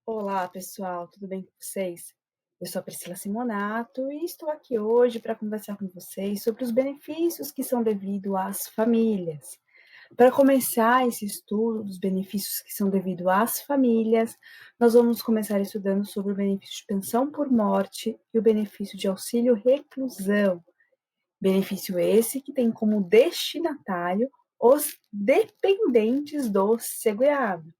Olá, pessoal, tudo bem com vocês? Eu sou a Priscila Simonato e estou aqui hoje para conversar com vocês sobre os benefícios que são devidos às famílias. Para começar esse estudo dos benefícios que são devidos às famílias, nós vamos começar estudando sobre o benefício de pensão por morte e o benefício de auxílio reclusão. Benefício esse que tem como destinatário os dependentes do segurado.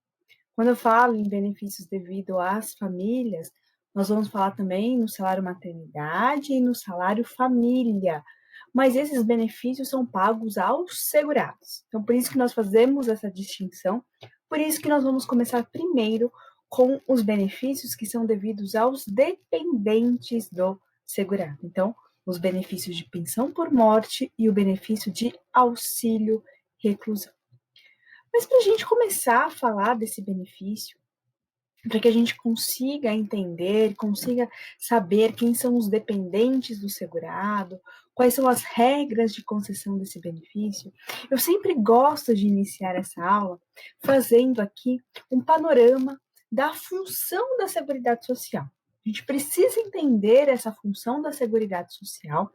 Quando eu falo em benefícios devido às famílias, nós vamos falar também no salário maternidade e no salário família. Mas esses benefícios são pagos aos segurados. Então, por isso que nós fazemos essa distinção. Por isso que nós vamos começar primeiro com os benefícios que são devidos aos dependentes do segurado. Então, os benefícios de pensão por morte e o benefício de auxílio reclusão. Mas para a gente começar a falar desse benefício, para que a gente consiga entender, consiga saber quem são os dependentes do segurado, quais são as regras de concessão desse benefício, eu sempre gosto de iniciar essa aula fazendo aqui um panorama da função da Seguridade Social. A gente precisa entender essa função da Seguridade Social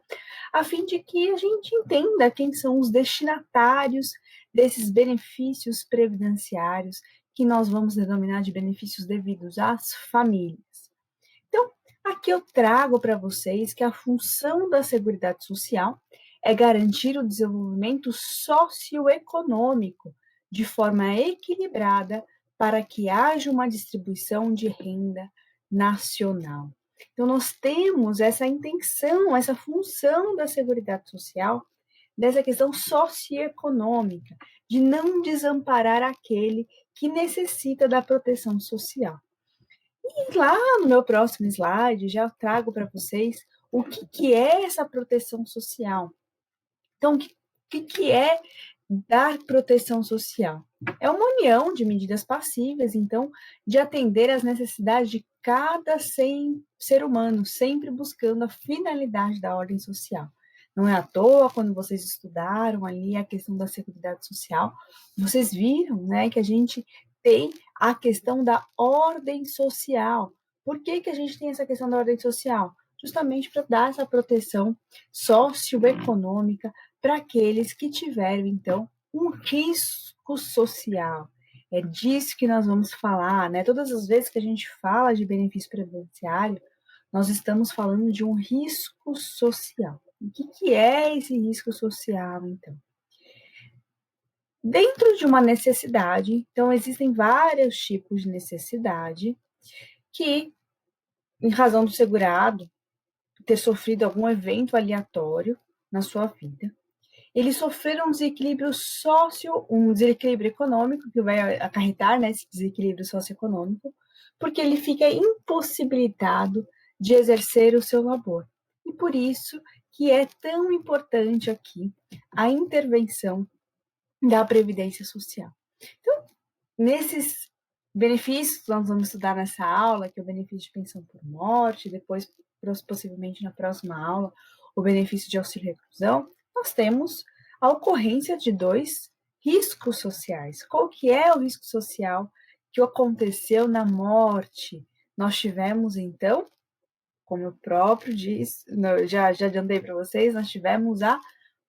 a fim de que a gente entenda quem são os destinatários desses benefícios previdenciários que nós vamos denominar de benefícios devidos às famílias. Então, aqui eu trago para vocês que a função da Seguridade Social é garantir o desenvolvimento socioeconômico de forma equilibrada para que haja uma distribuição de renda nacional. Então, nós temos essa intenção, essa função da Seguridade Social, dessa questão socioeconômica, de não desamparar aquele que necessita da proteção social. E lá no meu próximo slide já trago para vocês o que é essa proteção social. Então, o que é dar proteção social? É uma união de medidas passíveis, então, de atender às necessidades de cada ser humano, sempre buscando a finalidade da ordem social. Não é à toa, quando vocês estudaram ali a questão da Seguridade Social, vocês viram, né, que a gente tem a questão da ordem social. Por que a gente tem essa questão da ordem social? Justamente para dar essa proteção socioeconômica para aqueles que tiveram, então, um risco social. É disso que nós vamos falar, né? Todas as vezes que a gente fala de benefício previdenciário, nós estamos falando de um risco social. O que é esse risco social, então? Dentro de uma necessidade, então existem vários tipos de necessidade que, em razão do segurado ter sofrido algum evento aleatório na sua vida, ele sofrer um desequilíbrio econômico, que vai acarretar, né, esse desequilíbrio socioeconômico, porque ele fica impossibilitado de exercer o seu labor. E por isso que é tão importante aqui a intervenção da Previdência Social. Então, nesses benefícios que nós vamos estudar nessa aula, que é o benefício de pensão por morte, depois, possivelmente na próxima aula, o benefício de auxílio reclusão, nós temos a ocorrência de dois riscos sociais. Qual que é o risco social que aconteceu na morte? Nós tivemos, então, como eu próprio disse, já adiantei para vocês, nós tivemos a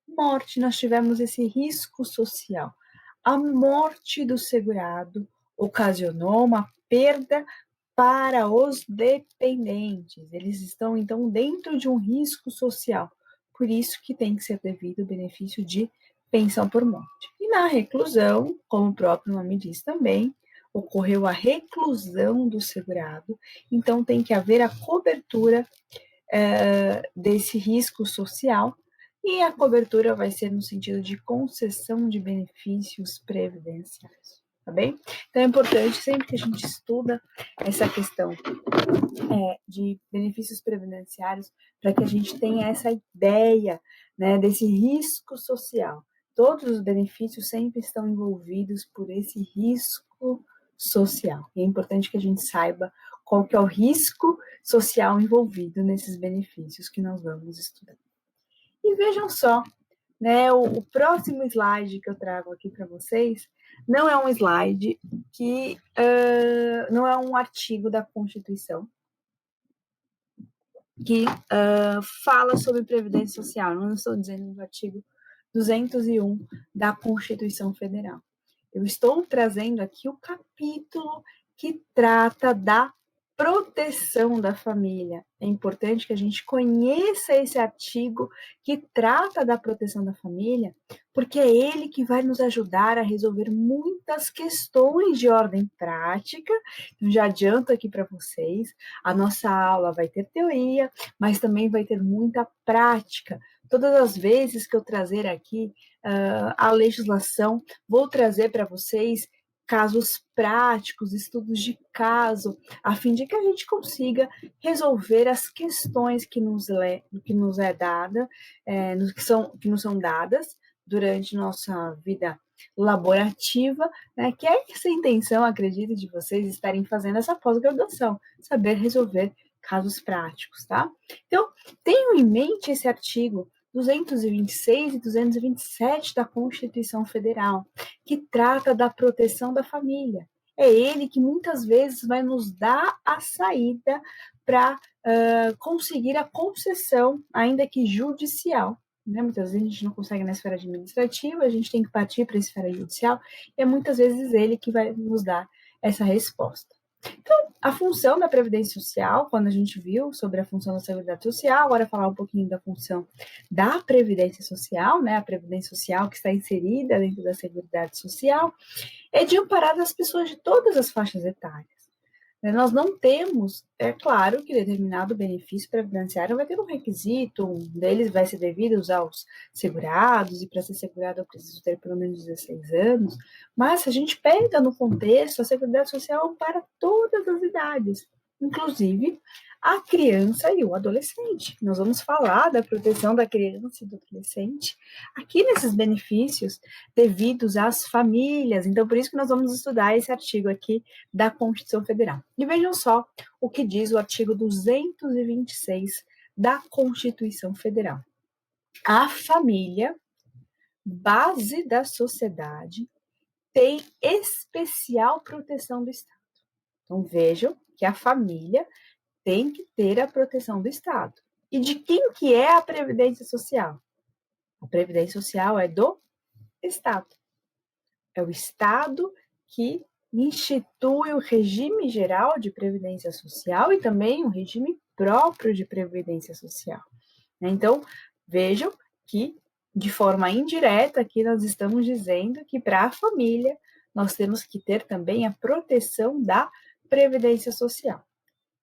morte, nós tivemos esse risco social. A morte do segurado ocasionou uma perda para os dependentes. Eles estão, então, dentro de um risco social. Por isso que tem que ser devido o benefício de pensão por morte. E na reclusão, como o próprio nome diz também, ocorreu a reclusão do segurado, então tem que haver a cobertura desse risco social, e a cobertura vai ser no sentido de concessão de benefícios previdenciários, tá bem? Então é importante, sempre que a gente estuda essa questão de benefícios previdenciários, para que a gente tenha essa ideia, né, desse risco social. Todos os benefícios sempre estão envolvidos por esse risco social. E é importante que a gente saiba qual que é o risco social envolvido nesses benefícios que nós vamos estudar. E vejam só, né? O próximo slide que eu trago aqui para vocês não é um slide que não é um artigo da Constituição que fala sobre Previdência Social. Não estou dizendo do artigo 201 da Constituição Federal. Eu estou trazendo aqui o capítulo que trata da proteção da família. É importante que a gente conheça esse artigo que trata da proteção da família, porque é ele que vai nos ajudar a resolver muitas questões de ordem prática. Então, já adianto aqui para vocês, a nossa aula vai ter teoria, mas também vai ter muita prática. Todas as vezes que eu trazer aqui a legislação, vou trazer para vocês casos práticos, estudos de caso, a fim de que a gente consiga resolver as questões que nos é dada, que nos são dadas durante nossa vida laborativa, né, que é essa intenção, acredito, de vocês estarem fazendo essa pós-graduação, saber resolver casos práticos, tá? Então, tenham em mente esse artigo 226 e 227 da Constituição Federal, que trata da proteção da família. É ele que muitas vezes vai nos dar a saída para conseguir a concessão, ainda que judicial. Né? Muitas vezes a gente não consegue na esfera administrativa, a gente tem que partir para a esfera judicial, e é muitas vezes ele que vai nos dar essa resposta. Então, a função da Previdência Social, quando a gente viu sobre a função da Seguridade Social, agora falar um pouquinho da função da Previdência Social, né? A Previdência Social que está inserida dentro da Seguridade Social, é de amparar as pessoas de todas as faixas etárias. Nós não temos, é claro que determinado benefício previdenciário vai ter um requisito, um deles vai ser devido aos segurados, e para ser segurado eu preciso ter pelo menos 16 anos, mas se a gente pega no contexto, a Seguridade Social para todas as idades, inclusive a criança e o adolescente. Nós vamos falar da proteção da criança e do adolescente aqui nesses benefícios devidos às famílias. Então, por isso que nós vamos estudar esse artigo aqui da Constituição Federal. E vejam só o que diz o artigo 226 da Constituição Federal. A família, base da sociedade, tem especial proteção do Estado. Então, vejam que a família tem que ter a proteção do Estado. E de quem que é a Previdência Social? A Previdência Social é do Estado. É o Estado que institui o regime geral de previdência social e também um regime próprio de previdência social. Então, vejam que, de forma indireta, aqui nós estamos dizendo que para a família nós temos que ter também a proteção da previdência social.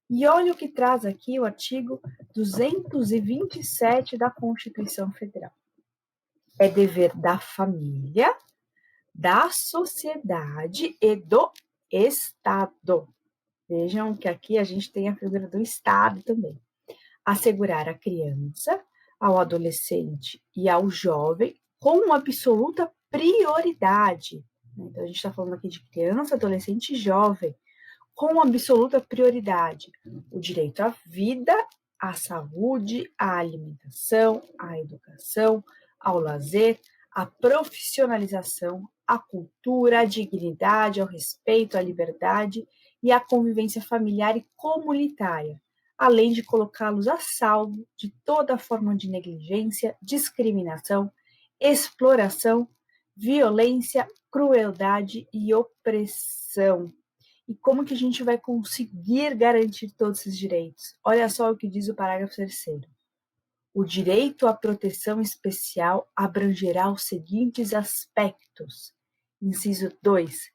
E olha o que traz aqui o artigo 227 da Constituição Federal. É dever da família, da sociedade e do Estado. Vejam que aqui a gente tem a figura do Estado também. Assegurar a criança, ao adolescente e ao jovem com absoluta prioridade. Então, a gente está falando aqui de criança, adolescente e jovem, com absoluta prioridade. O direito à vida, à saúde, à alimentação, à educação, ao lazer, à profissionalização, à cultura, à dignidade, ao respeito, à liberdade e à convivência familiar e comunitária, além de colocá-los a salvo de toda forma de negligência, discriminação, exploração, violência, crueldade e opressão. E como que a gente vai conseguir garantir todos esses direitos? Olha só o que diz o parágrafo 3º. O direito à proteção especial abrangerá os seguintes aspectos. Inciso 2.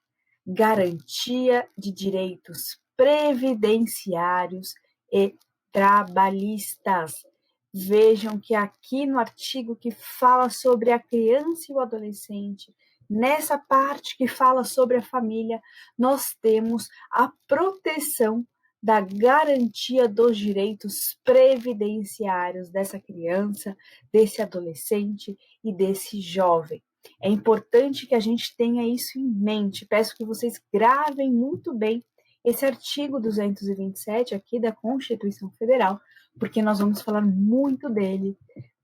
Garantia de direitos previdenciários e trabalhistas. Vejam que aqui no artigo que fala sobre a criança e o adolescente, nessa parte que fala sobre a família, nós temos a proteção da garantia dos direitos previdenciários dessa criança, desse adolescente e desse jovem. É importante que a gente tenha isso em mente. Peço que vocês gravem muito bem esse artigo 227 aqui da Constituição Federal, porque nós vamos falar muito dele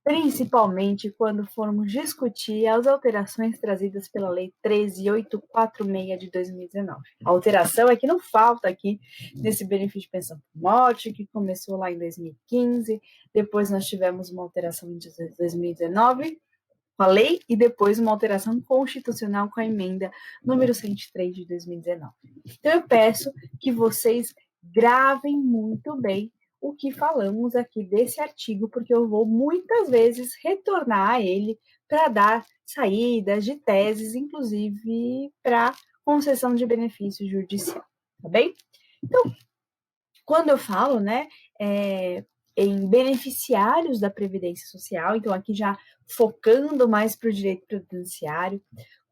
principalmente quando formos discutir as alterações trazidas pela Lei 13.846 de 2019. A alteração é que não falta aqui nesse benefício de pensão por morte, que começou lá em 2015, depois nós tivemos uma alteração em 2019, com a lei, e depois uma alteração constitucional com a emenda número 103 de 2019. Então, eu peço que vocês gravem muito bem o que falamos aqui desse artigo, porque eu vou muitas vezes retornar a ele para dar saídas de teses, inclusive para concessão de benefício judicial, tá bem? Então, quando eu falo, né, em beneficiários da Previdência Social, então aqui já focando mais para o direito previdenciário,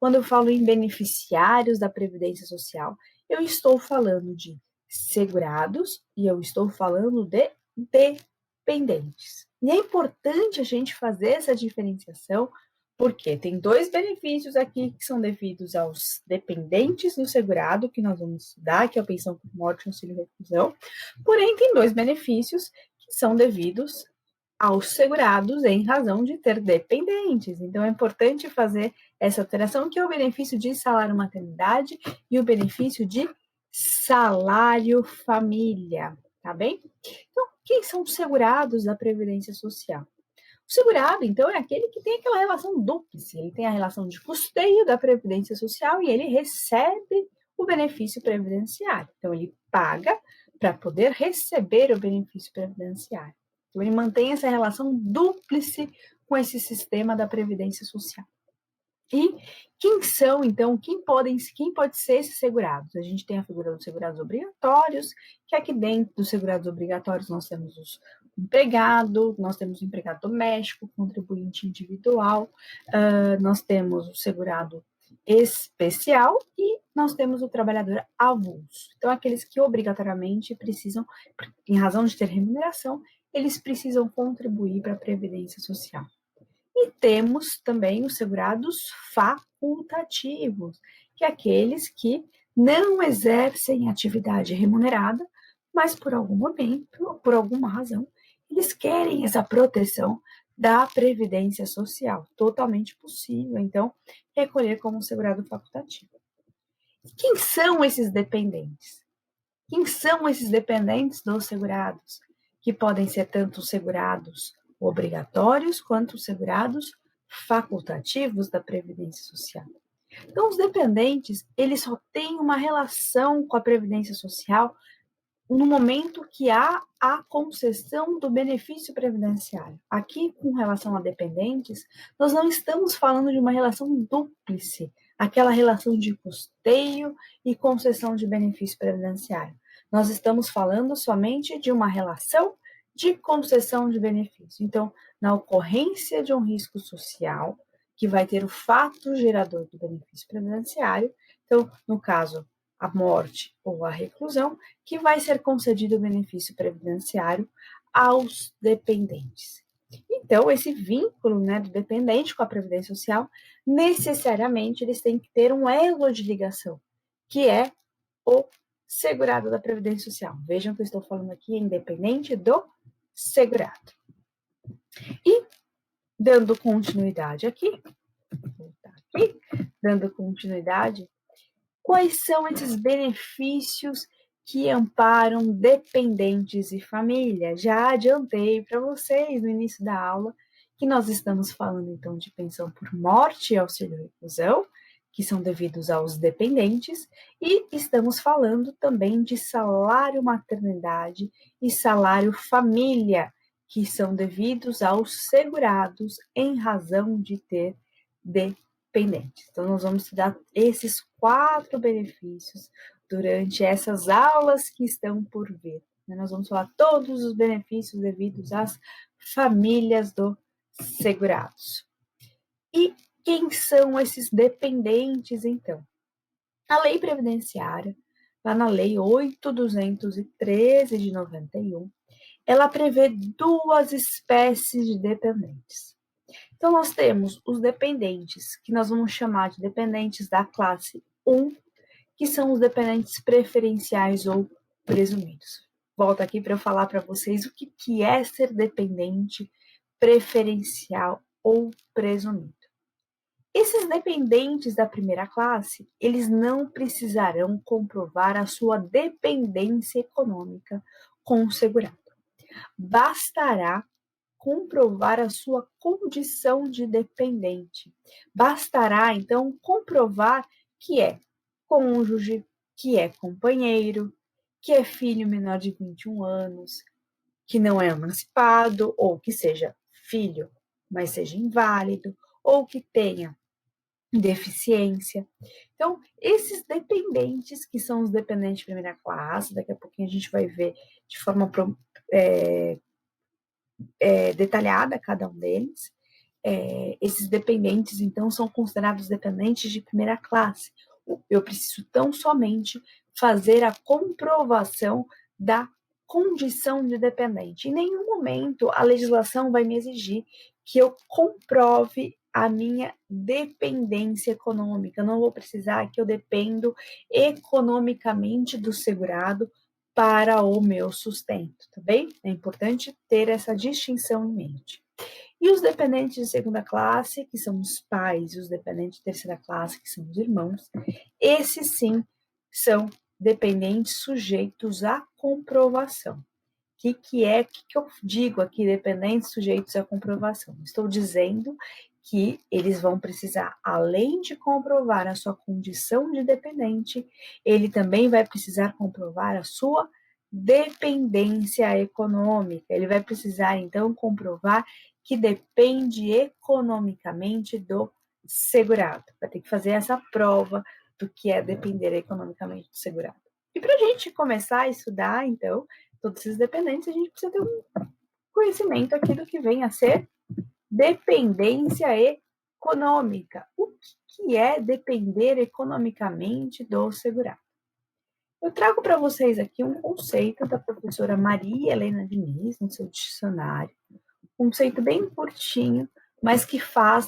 quando eu falo em beneficiários da Previdência Social, eu estou falando de segurados e eu estou falando de dependentes. E é importante a gente fazer essa diferenciação, porque tem dois benefícios aqui que são devidos aos dependentes do segurado, que nós vamos estudar, que é a pensão por morte e auxílio reclusão, porém tem dois benefícios que são devidos aos segurados em razão de ter dependentes. Então, é importante fazer essa alteração, que é o benefício de salário maternidade e o benefício de salário família, tá bem? Então, quem são os segurados da Previdência Social? O segurado, então, é aquele que tem aquela relação dúplice. Ele tem a relação de custeio da Previdência Social e ele recebe o benefício previdenciário. Então, ele paga para poder receber o benefício previdenciário. Então, ele mantém essa relação dúplice com esse sistema da Previdência Social. E quem são, então, quem pode ser esses segurados? A gente tem a figura dos segurados obrigatórios, que aqui dentro dos segurados obrigatórios nós temos os empregado, nós temos o empregado doméstico, contribuinte individual, nós temos o segurado especial e nós temos o trabalhador avulso. Então, aqueles que obrigatoriamente precisam, em razão de ter remuneração, eles precisam contribuir para a Previdência Social. E temos também os segurados facultativos, que é aqueles que não exercem atividade remunerada, mas por algum momento, por alguma razão, eles querem essa proteção da Previdência Social. Totalmente possível, então, recolher como segurado facultativo. E quem são esses dependentes? Quem são esses dependentes dos segurados? Que podem ser tanto segurados obrigatórios quanto segurados facultativos da Previdência Social. Então, os dependentes, eles só têm uma relação com a Previdência Social no momento que há a concessão do benefício previdenciário. Aqui, com relação a dependentes, nós não estamos falando de uma relação dúplice, aquela relação de custeio e concessão de benefício previdenciário. Nós estamos falando somente de uma relação de concessão de benefício. Então, na ocorrência de um risco social, que vai ter o fato gerador do benefício previdenciário, então, no caso, a morte ou a reclusão, que vai ser concedido o benefício previdenciário aos dependentes. Então, esse vínculo, né, do dependente com a Previdência Social, necessariamente eles têm que ter um elo de ligação, que é o segurado da Previdência Social. Vejam que eu estou falando aqui independente do segurado. E, dando continuidade aqui, quais são esses benefícios que amparam dependentes e família? Já adiantei para vocês no início da aula que nós estamos falando, então, de pensão por morte e auxílio reclusão, que são devidos aos dependentes, e estamos falando também de salário maternidade e salário família, que são devidos aos segurados em razão de ter dependentes. Então, nós vamos estudar esses 4 benefícios durante essas aulas que estão por vir. Nós vamos falar todos os benefícios devidos às famílias dos segurados. E quem são esses dependentes, então? A lei previdenciária, lá na lei 8.213 de 91, ela prevê 2 espécies de dependentes. Então, nós temos os dependentes, que nós vamos chamar de dependentes da classe 1, que são os dependentes preferenciais ou presumidos. Volto aqui para eu falar para vocês o que é ser dependente, preferencial ou presumido. Esses dependentes da primeira classe, eles não precisarão comprovar a sua dependência econômica com o segurado. Bastará comprovar a sua condição de dependente. Bastará, então, comprovar que é cônjuge, que é companheiro, que é filho menor de 21 anos, que não é emancipado, ou que seja filho, mas seja inválido, ou que tenha deficiência. Então, esses dependentes, que são os dependentes de primeira classe, daqui a pouquinho a gente vai ver de forma detalhada cada um deles. Esses dependentes, então, são considerados dependentes de primeira classe. Eu preciso tão somente fazer a comprovação da condição de dependente. Em nenhum momento a legislação vai me exigir que eu comprove a minha dependência econômica. Eu não vou precisar que eu dependo economicamente do segurado para o meu sustento, tá bem? É importante ter essa distinção em mente. E os dependentes de segunda classe, que são os pais, e os dependentes de terceira classe, que são os irmãos, esses sim são dependentes sujeitos à comprovação. O que eu digo aqui, dependentes sujeitos à comprovação? Estou dizendo que eles vão precisar, além de comprovar a sua condição de dependente, ele também vai precisar comprovar a sua dependência econômica. Ele vai precisar, então, comprovar que depende economicamente do segurado. Vai ter que fazer essa prova do que é depender economicamente do segurado. E para a gente começar a estudar, então, todos esses dependentes, a gente precisa ter um conhecimento aqui do que vem a ser dependência econômica. O que é depender economicamente do segurado? Eu trago para vocês aqui um conceito da professora Maria Helena Diniz, no seu dicionário, um conceito bem curtinho, mas que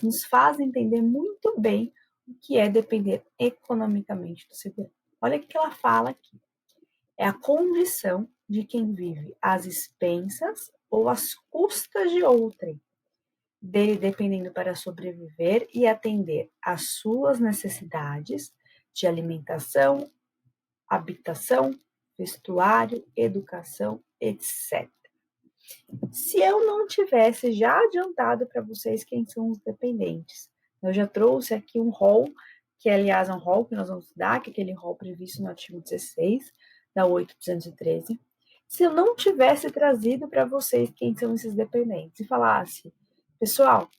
nos faz entender muito bem o que é depender economicamente do segurado. Olha o que ela fala aqui. É a condição de quem vive às expensas ou às custas de outrem, dele dependendo para sobreviver e atender às suas necessidades de alimentação, habitação, vestuário, educação, etc. Se eu não tivesse já adiantado para vocês quem são os dependentes, eu já trouxe aqui um rol, que aliás é um rol que nós vamos estudar, que é aquele rol previsto no artigo 16 da 8.213. Se eu não tivesse trazido para vocês quem são esses dependentes e falasse, pessoal,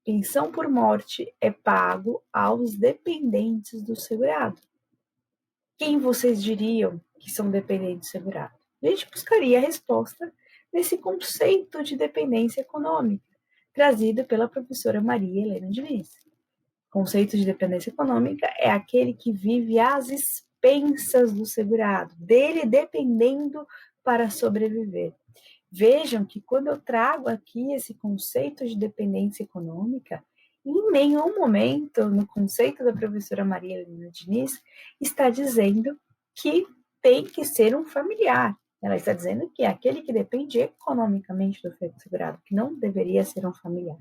pensão por morte é pago aos dependentes do segurado. Quem vocês diriam que são dependentes do segurado? A gente buscaria a resposta nesse conceito de dependência econômica, trazido pela professora Maria Helena Diniz. O conceito de dependência econômica é aquele que vive às expensas do segurado, dele dependendo para sobreviver. Vejam que quando eu trago aqui esse conceito de dependência econômica, em nenhum momento, no conceito da professora Maria Helena Diniz, está dizendo que tem que ser um familiar. Ela está dizendo que é aquele que depende economicamente do segurado, que não deveria ser um familiar.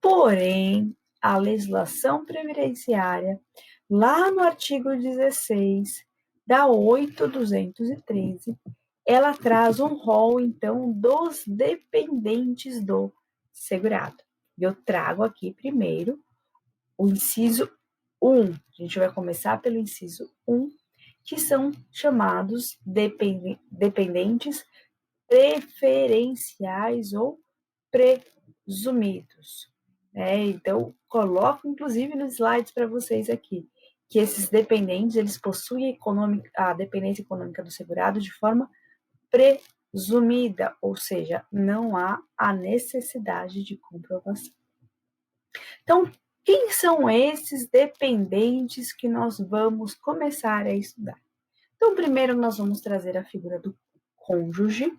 Porém, a legislação previdenciária, lá no artigo 16 da 8.213, ela traz um rol, então, dos dependentes do segurado. Eu trago aqui primeiro o inciso 1. A gente vai começar pelo inciso 1, que são chamados dependentes preferenciais ou presumidos. Então, coloco inclusive nos slides para vocês aqui, que esses dependentes, eles possuem a dependência econômica do segurado de forma presumida, ou seja, não há a necessidade de comprovação. Então, quem são esses dependentes que nós vamos começar a estudar? Então, primeiro nós vamos trazer a figura do cônjuge,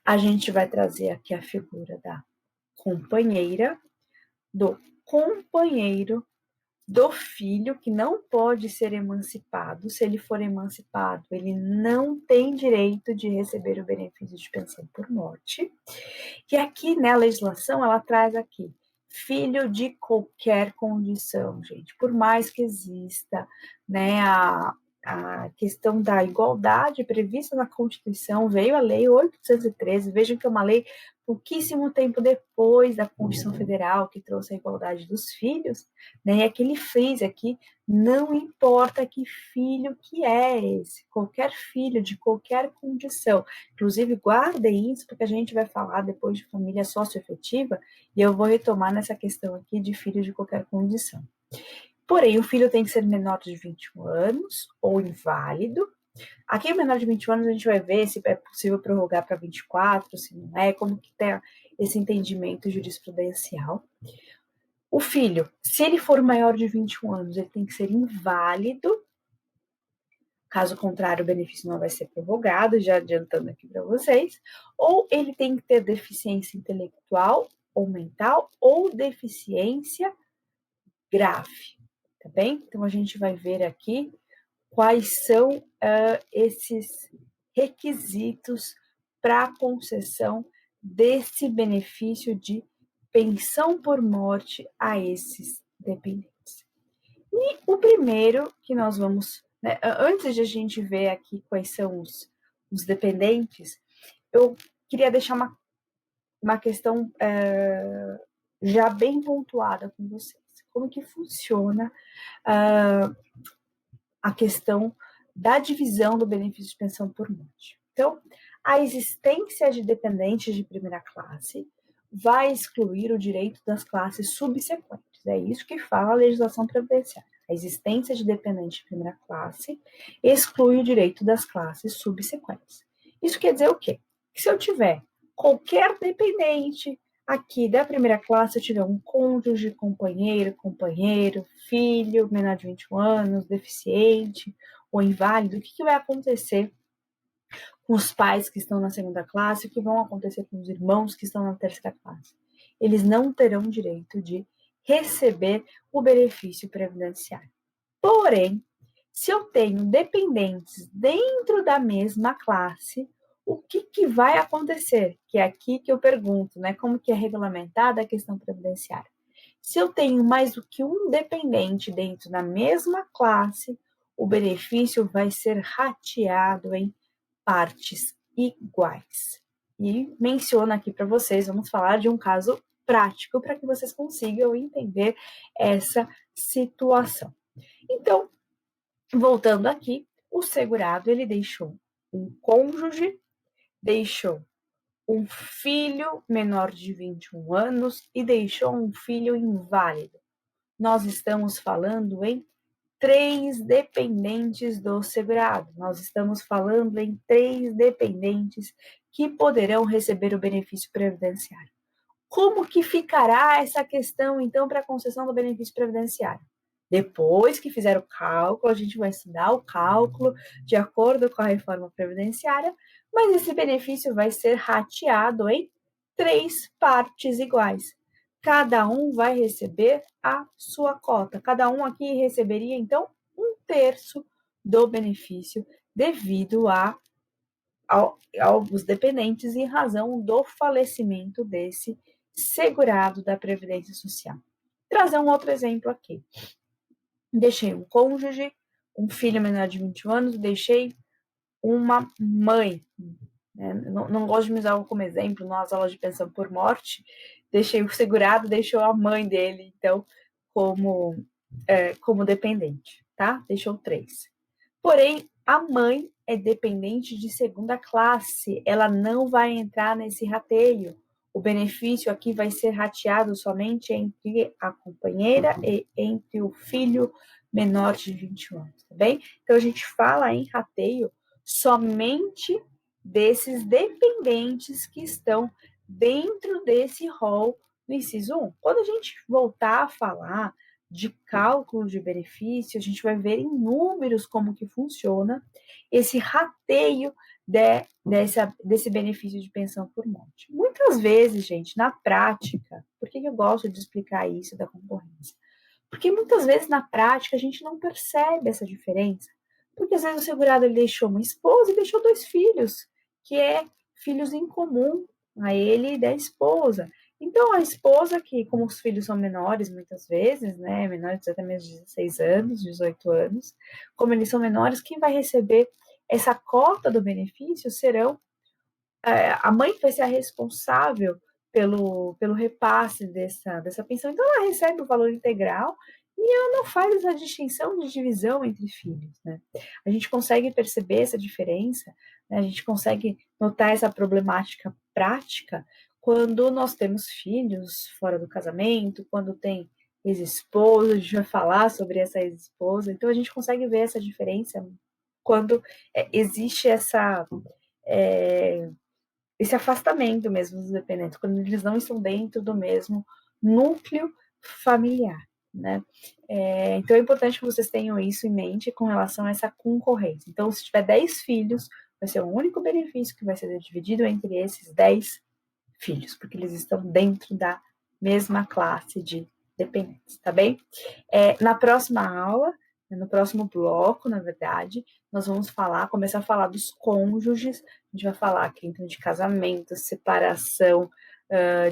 a gente vai trazer aqui a figura da companheira, do companheiro, do filho que não pode ser emancipado. Se ele for emancipado, ele não tem direito de receber o benefício de pensão por morte. E aqui, né, a legislação, ela traz aqui, filho de qualquer condição, gente. Por mais que exista, né, a questão da igualdade prevista na Constituição, veio a Lei 813, vejam que é uma lei pouquíssimo tempo depois da Constituição Federal, que trouxe a igualdade dos filhos, né, e aquele frisa aqui, não importa que filho que é esse, qualquer filho de qualquer condição. Inclusive, guardem isso, porque a gente vai falar depois de família socioafetiva, e eu vou retomar nessa questão aqui de filho de qualquer condição. Porém, o filho tem que ser menor de 21 anos ou inválido. Aqui, o menor de 21 anos, a gente vai ver se é possível prorrogar para 24, se não é, como que tem esse entendimento jurisprudencial. O filho, se ele for maior de 21 anos, ele tem que ser inválido. Caso contrário, o benefício não vai ser prorrogado, já adiantando aqui para vocês. Ou ele tem que ter deficiência intelectual ou mental ou deficiência grave, tá bem? Então, a gente vai ver aqui quais são esses requisitos para a concessão desse benefício de pensão por morte a esses dependentes. E o primeiro que nós vamos, né, antes de a gente ver aqui quais são os dependentes, eu queria deixar uma questão já bem pontuada com vocês. Como que funciona a questão da divisão do benefício de pensão por morte. Então, a existência de dependentes de primeira classe vai excluir o direito das classes subsequentes. É isso que fala a legislação previdenciária. A existência de dependente de primeira classe exclui o direito das classes subsequentes. Isso quer dizer o quê? Que se eu tiver qualquer dependente aqui da primeira classe, eu tiver um cônjuge, companheiro, filho, menor de 21 anos, deficiente ou inválido, o que vai acontecer com os pais que estão na segunda classe, o que vai acontecer com os irmãos que estão na terceira classe? Eles não terão direito de receber o benefício previdenciário. Porém, se eu tenho dependentes dentro da mesma classe, o que vai acontecer? Que é aqui que eu pergunto, né? Como que é regulamentada a questão previdenciária? Se eu tenho mais do que um dependente dentro da mesma classe, o benefício vai ser rateado em partes iguais. E menciono aqui para vocês, vamos falar de um caso prático para que vocês consigam entender essa situação. Então, voltando aqui, o segurado ele deixou um cônjuge, deixou um filho menor de 21 anos e deixou um filho inválido. Nós estamos falando em 3 dependentes do segurado. Nós estamos falando em 3 dependentes que poderão receber o benefício previdenciário. Como que ficará essa questão, então, para a concessão do benefício previdenciário? Depois que fizer o cálculo, a gente vai estudar o cálculo de acordo com a reforma previdenciária, mas esse benefício vai ser rateado em 3 partes iguais. Cada um vai receber a sua cota. Cada um aqui receberia, então, 1/3 do benefício devido aos dependentes em razão do falecimento desse segurado da Previdência Social. Trazer um outro exemplo aqui. Deixei um cônjuge, um filho menor de 21 anos, deixei uma mãe. Né? Não gosto de me usar como exemplo nas aulas de pensão por morte. Deixei o segurado, deixou a mãe dele, então, como dependente, tá? Deixou 3. Porém, a mãe é dependente de segunda classe, ela não vai entrar nesse rateio. O benefício aqui vai ser rateado somente entre a companheira e entre o filho menor de 21 anos, tá bem? Então, a gente fala em rateio somente desses dependentes que estão dentro desse rol do inciso 1. Quando a gente voltar a falar de cálculo de benefício, a gente vai ver em números como que funciona esse rateio desse benefício de pensão por morte. Muitas vezes, gente, na prática, por que eu gosto de explicar isso da concorrência? Porque muitas vezes na prática a gente não percebe essa diferença. Porque às vezes o segurado ele deixou uma esposa e deixou 2 filhos, que é filhos em comum a ele e da esposa. Então a esposa, que como os filhos são menores muitas vezes, né, menores até mesmo de 16 anos, 18 anos, como eles são menores, quem vai receber essa cota do benefício serão a mãe que vai ser a responsável pelo repasse dessa pensão. Então, ela recebe o valor integral e ela não faz essa distinção de divisão entre filhos, né? A gente consegue perceber essa diferença, né? A gente consegue notar essa problemática prática quando nós temos filhos fora do casamento, quando tem ex-esposa, a gente vai falar sobre essa ex-esposa, então a gente consegue ver essa diferença quando existe é, esse afastamento mesmo dos dependentes, quando eles não estão dentro do mesmo núcleo familiar, né? Então é importante que vocês tenham isso em mente com relação a essa concorrência. Então, se tiver 10 filhos, vai ser um único benefício que vai ser dividido entre esses 10 filhos, porque eles estão dentro da mesma classe de dependentes, tá bem? Na próxima aula, no próximo bloco, na verdade, nós vamos começar a falar dos cônjuges, a gente vai falar aqui então de casamento, separação,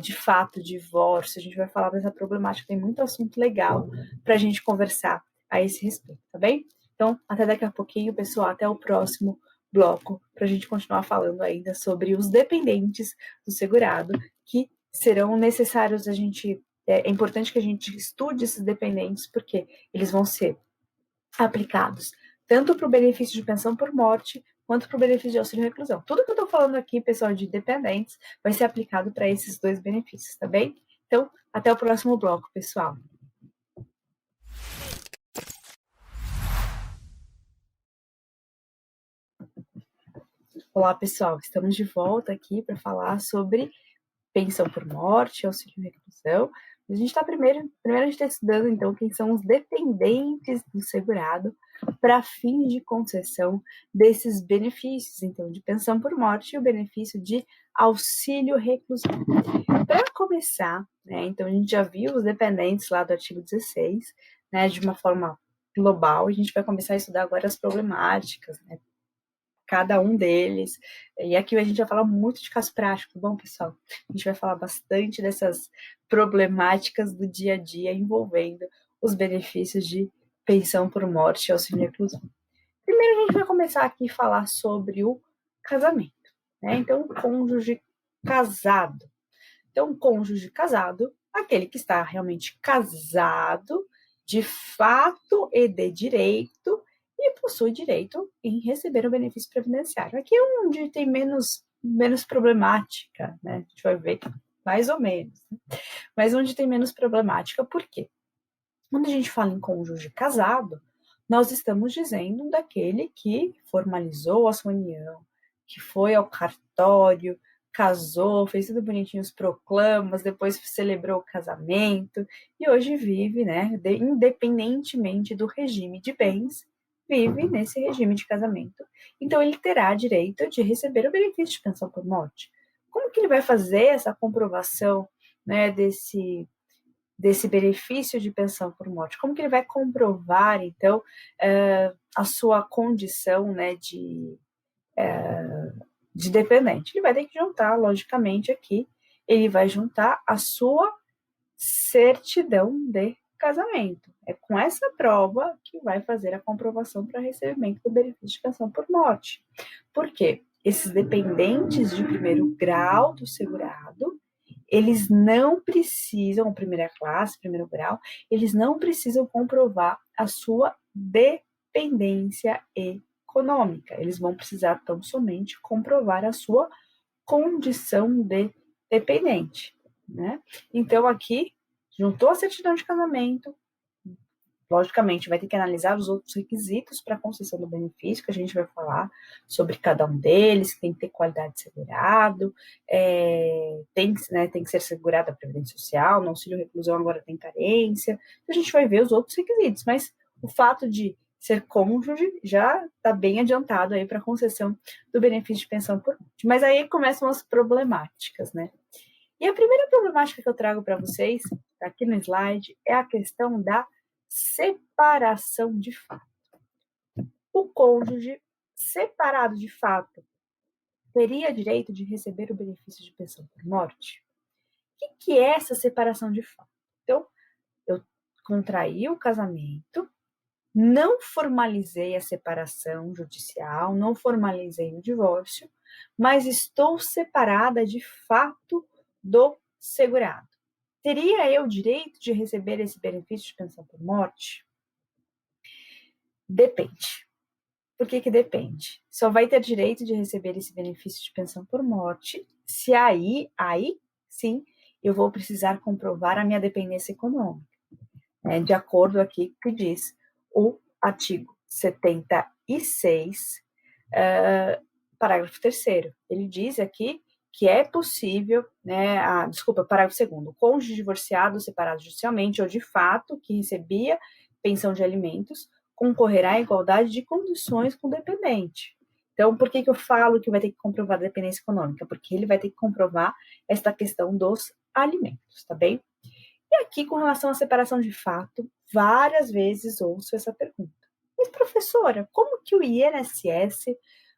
de fato, divórcio, a gente vai falar dessa problemática, tem muito assunto legal para a gente conversar a esse respeito, tá bem? Então, até daqui a pouquinho, pessoal, até o próximo bloco, para a gente continuar falando ainda sobre os dependentes do segurado, que serão necessários a gente. É importante que a gente estude esses dependentes, porque eles vão ser aplicados tanto para o benefício de pensão por morte, quanto para o benefício de auxílio reclusão. Tudo que eu estou falando aqui, pessoal, de dependentes, vai ser aplicado para esses 2 benefícios, tá bem? Então, até o próximo bloco, pessoal. Olá, pessoal, estamos de volta aqui para falar sobre pensão por morte, auxílio reclusão. A gente está primeiro a gente está estudando, então, quem são os dependentes do segurado para fins de concessão desses benefícios, então, de pensão por morte e o benefício de auxílio reclusão. Para começar, né, então, a gente já viu os dependentes lá do artigo 16, né, de uma forma global, a gente vai começar a estudar agora as problemáticas, né, cada um deles. E aqui a gente vai falar muito de caso prático, tá bom, pessoal? A gente vai falar bastante dessas problemáticas do dia a dia envolvendo os benefícios de pensão por morte e auxílio reclusão. Primeiro, a gente vai começar aqui a falar sobre o casamento, né? Então, o cônjuge casado. Então, o cônjuge casado, aquele que está realmente casado, de fato e de direito, e possui direito em receber o benefício previdenciário. Aqui é onde tem menos problemática, né? A gente vai ver mais ou menos, né? Mas onde tem menos problemática, por quê? Quando a gente fala em cônjuge casado, nós estamos dizendo daquele que formalizou a sua união, que foi ao cartório, casou, fez tudo bonitinho, os proclamas, depois celebrou o casamento e hoje vive, né, independentemente do regime de bens, vive nesse regime de casamento. Então ele terá direito de receber o benefício de pensão por morte. Como que ele vai fazer essa comprovação, né, desse benefício de pensão por morte? Como que ele vai comprovar, então, a sua condição, né, de dependente? Ele vai ter que juntar, logicamente, aqui, ele vai juntar a sua certidão de casamento. É com essa prova que vai fazer a comprovação para recebimento do benefício de pensão por morte. Por quê? Esses dependentes de primeiro grau do segurado, eles não precisam, primeira classe, primeiro grau, eles não precisam comprovar a sua dependência econômica. Eles vão precisar tão somente comprovar a sua condição de dependente, né? Então, aqui, juntou a certidão de casamento, logicamente, vai ter que analisar os outros requisitos para a concessão do benefício, que a gente vai falar sobre cada um deles, que tem que ter qualidade de segurado, tem que ser segurada a Previdência Social, no auxílio reclusão agora tem carência, então a gente vai ver os outros requisitos, mas o fato de ser cônjuge já está bem adiantado aí para a concessão do benefício de pensão por morte. Mas aí começam as problemáticas, né? E a primeira problemática que eu trago para vocês, aqui no slide, é a questão da separação de fato. O cônjuge separado de fato teria direito de receber o benefício de pensão por morte? O que é essa separação de fato? Então, eu contraí o casamento, não formalizei a separação judicial, não formalizei o divórcio, mas estou separada de fato do segurado. Teria eu direito de receber esse benefício de pensão por morte? Depende. Por que depende? Só vai ter direito de receber esse benefício de pensão por morte se aí sim, eu vou precisar comprovar a minha dependência econômica, né? De acordo aqui com o que diz o artigo 76, parágrafo 3º. Ele diz aqui que é possível, né, parágrafo 2º, o cônjuge divorciado, separado judicialmente ou de fato, que recebia pensão de alimentos, concorrerá à igualdade de condições com o dependente. Então, por que eu falo que vai ter que comprovar a dependência econômica? Porque ele vai ter que comprovar esta questão dos alimentos, tá bem? E aqui, com relação à separação de fato, várias vezes ouço essa pergunta. Mas, professora, como que o INSS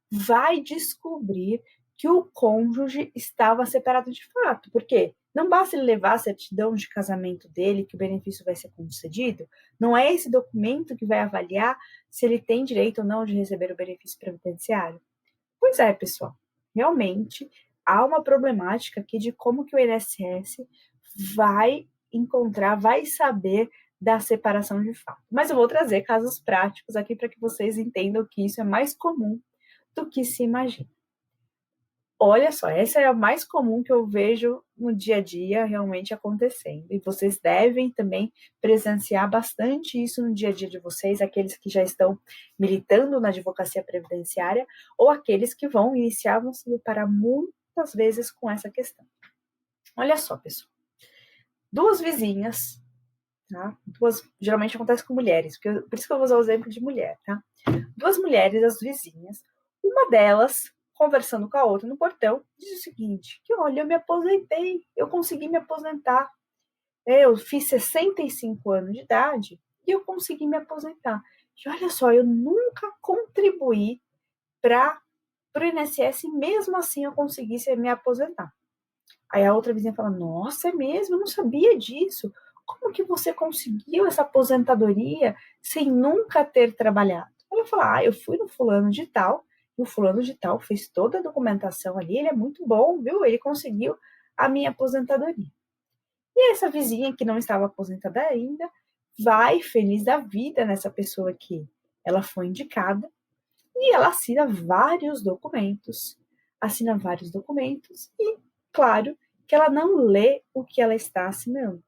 vai descobrir que o cônjuge estava separado de fato? Porque não basta ele levar a certidão de casamento dele que o benefício vai ser concedido? Não é esse documento que vai avaliar se ele tem direito ou não de receber o benefício previdenciário? Pois é, pessoal. Realmente há uma problemática aqui de como que o INSS vai encontrar, vai saber da separação de fato. Mas eu vou trazer casos práticos aqui para que vocês entendam que isso é mais comum do que se imagina. Olha só, essa é a mais comum que eu vejo no dia a dia realmente acontecendo. E vocês devem também presenciar bastante isso no dia a dia de vocês, aqueles que já estão militando na advocacia previdenciária ou aqueles que vão se deparar muitas vezes com essa questão. Olha só, pessoal. Duas vizinhas, tá? Geralmente acontece com mulheres, por isso que eu vou usar o exemplo de mulher, tá? Duas mulheres, as vizinhas, uma delas conversando com a outra no portão, diz o seguinte, que olha, eu me aposentei, eu consegui me aposentar. Eu fiz 65 anos de idade e eu consegui me aposentar. E olha só, eu nunca contribuí para o INSS, mesmo assim eu consegui me aposentar. Aí a outra vizinha fala, nossa, é mesmo? Eu não sabia disso. Como que você conseguiu essa aposentadoria sem nunca ter trabalhado? Ela fala, eu fui no fulano de tal, e o fulano de tal fez toda a documentação ali, ele é muito bom, viu? Ele conseguiu a minha aposentadoria. E essa vizinha que não estava aposentada ainda, vai feliz da vida nessa pessoa que ela foi indicada, e ela assina vários documentos, e, claro, que ela não lê o que ela está assinando.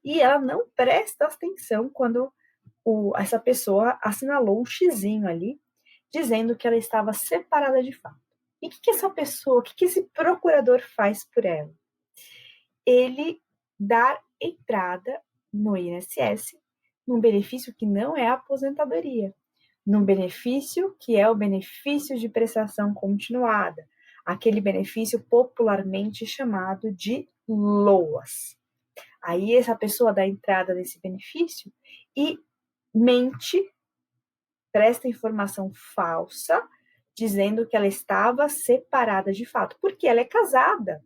E ela não presta atenção quando essa pessoa assinalou um xizinho ali, dizendo que ela estava separada de fato. E o que essa pessoa, o que esse procurador faz por ela? Ele dá entrada no INSS num benefício que não é a aposentadoria, num benefício que é o benefício de prestação continuada, aquele benefício popularmente chamado de LOAS. Aí essa pessoa dá entrada nesse benefício e mente, presta informação falsa, dizendo que ela estava separada de fato, porque ela é casada,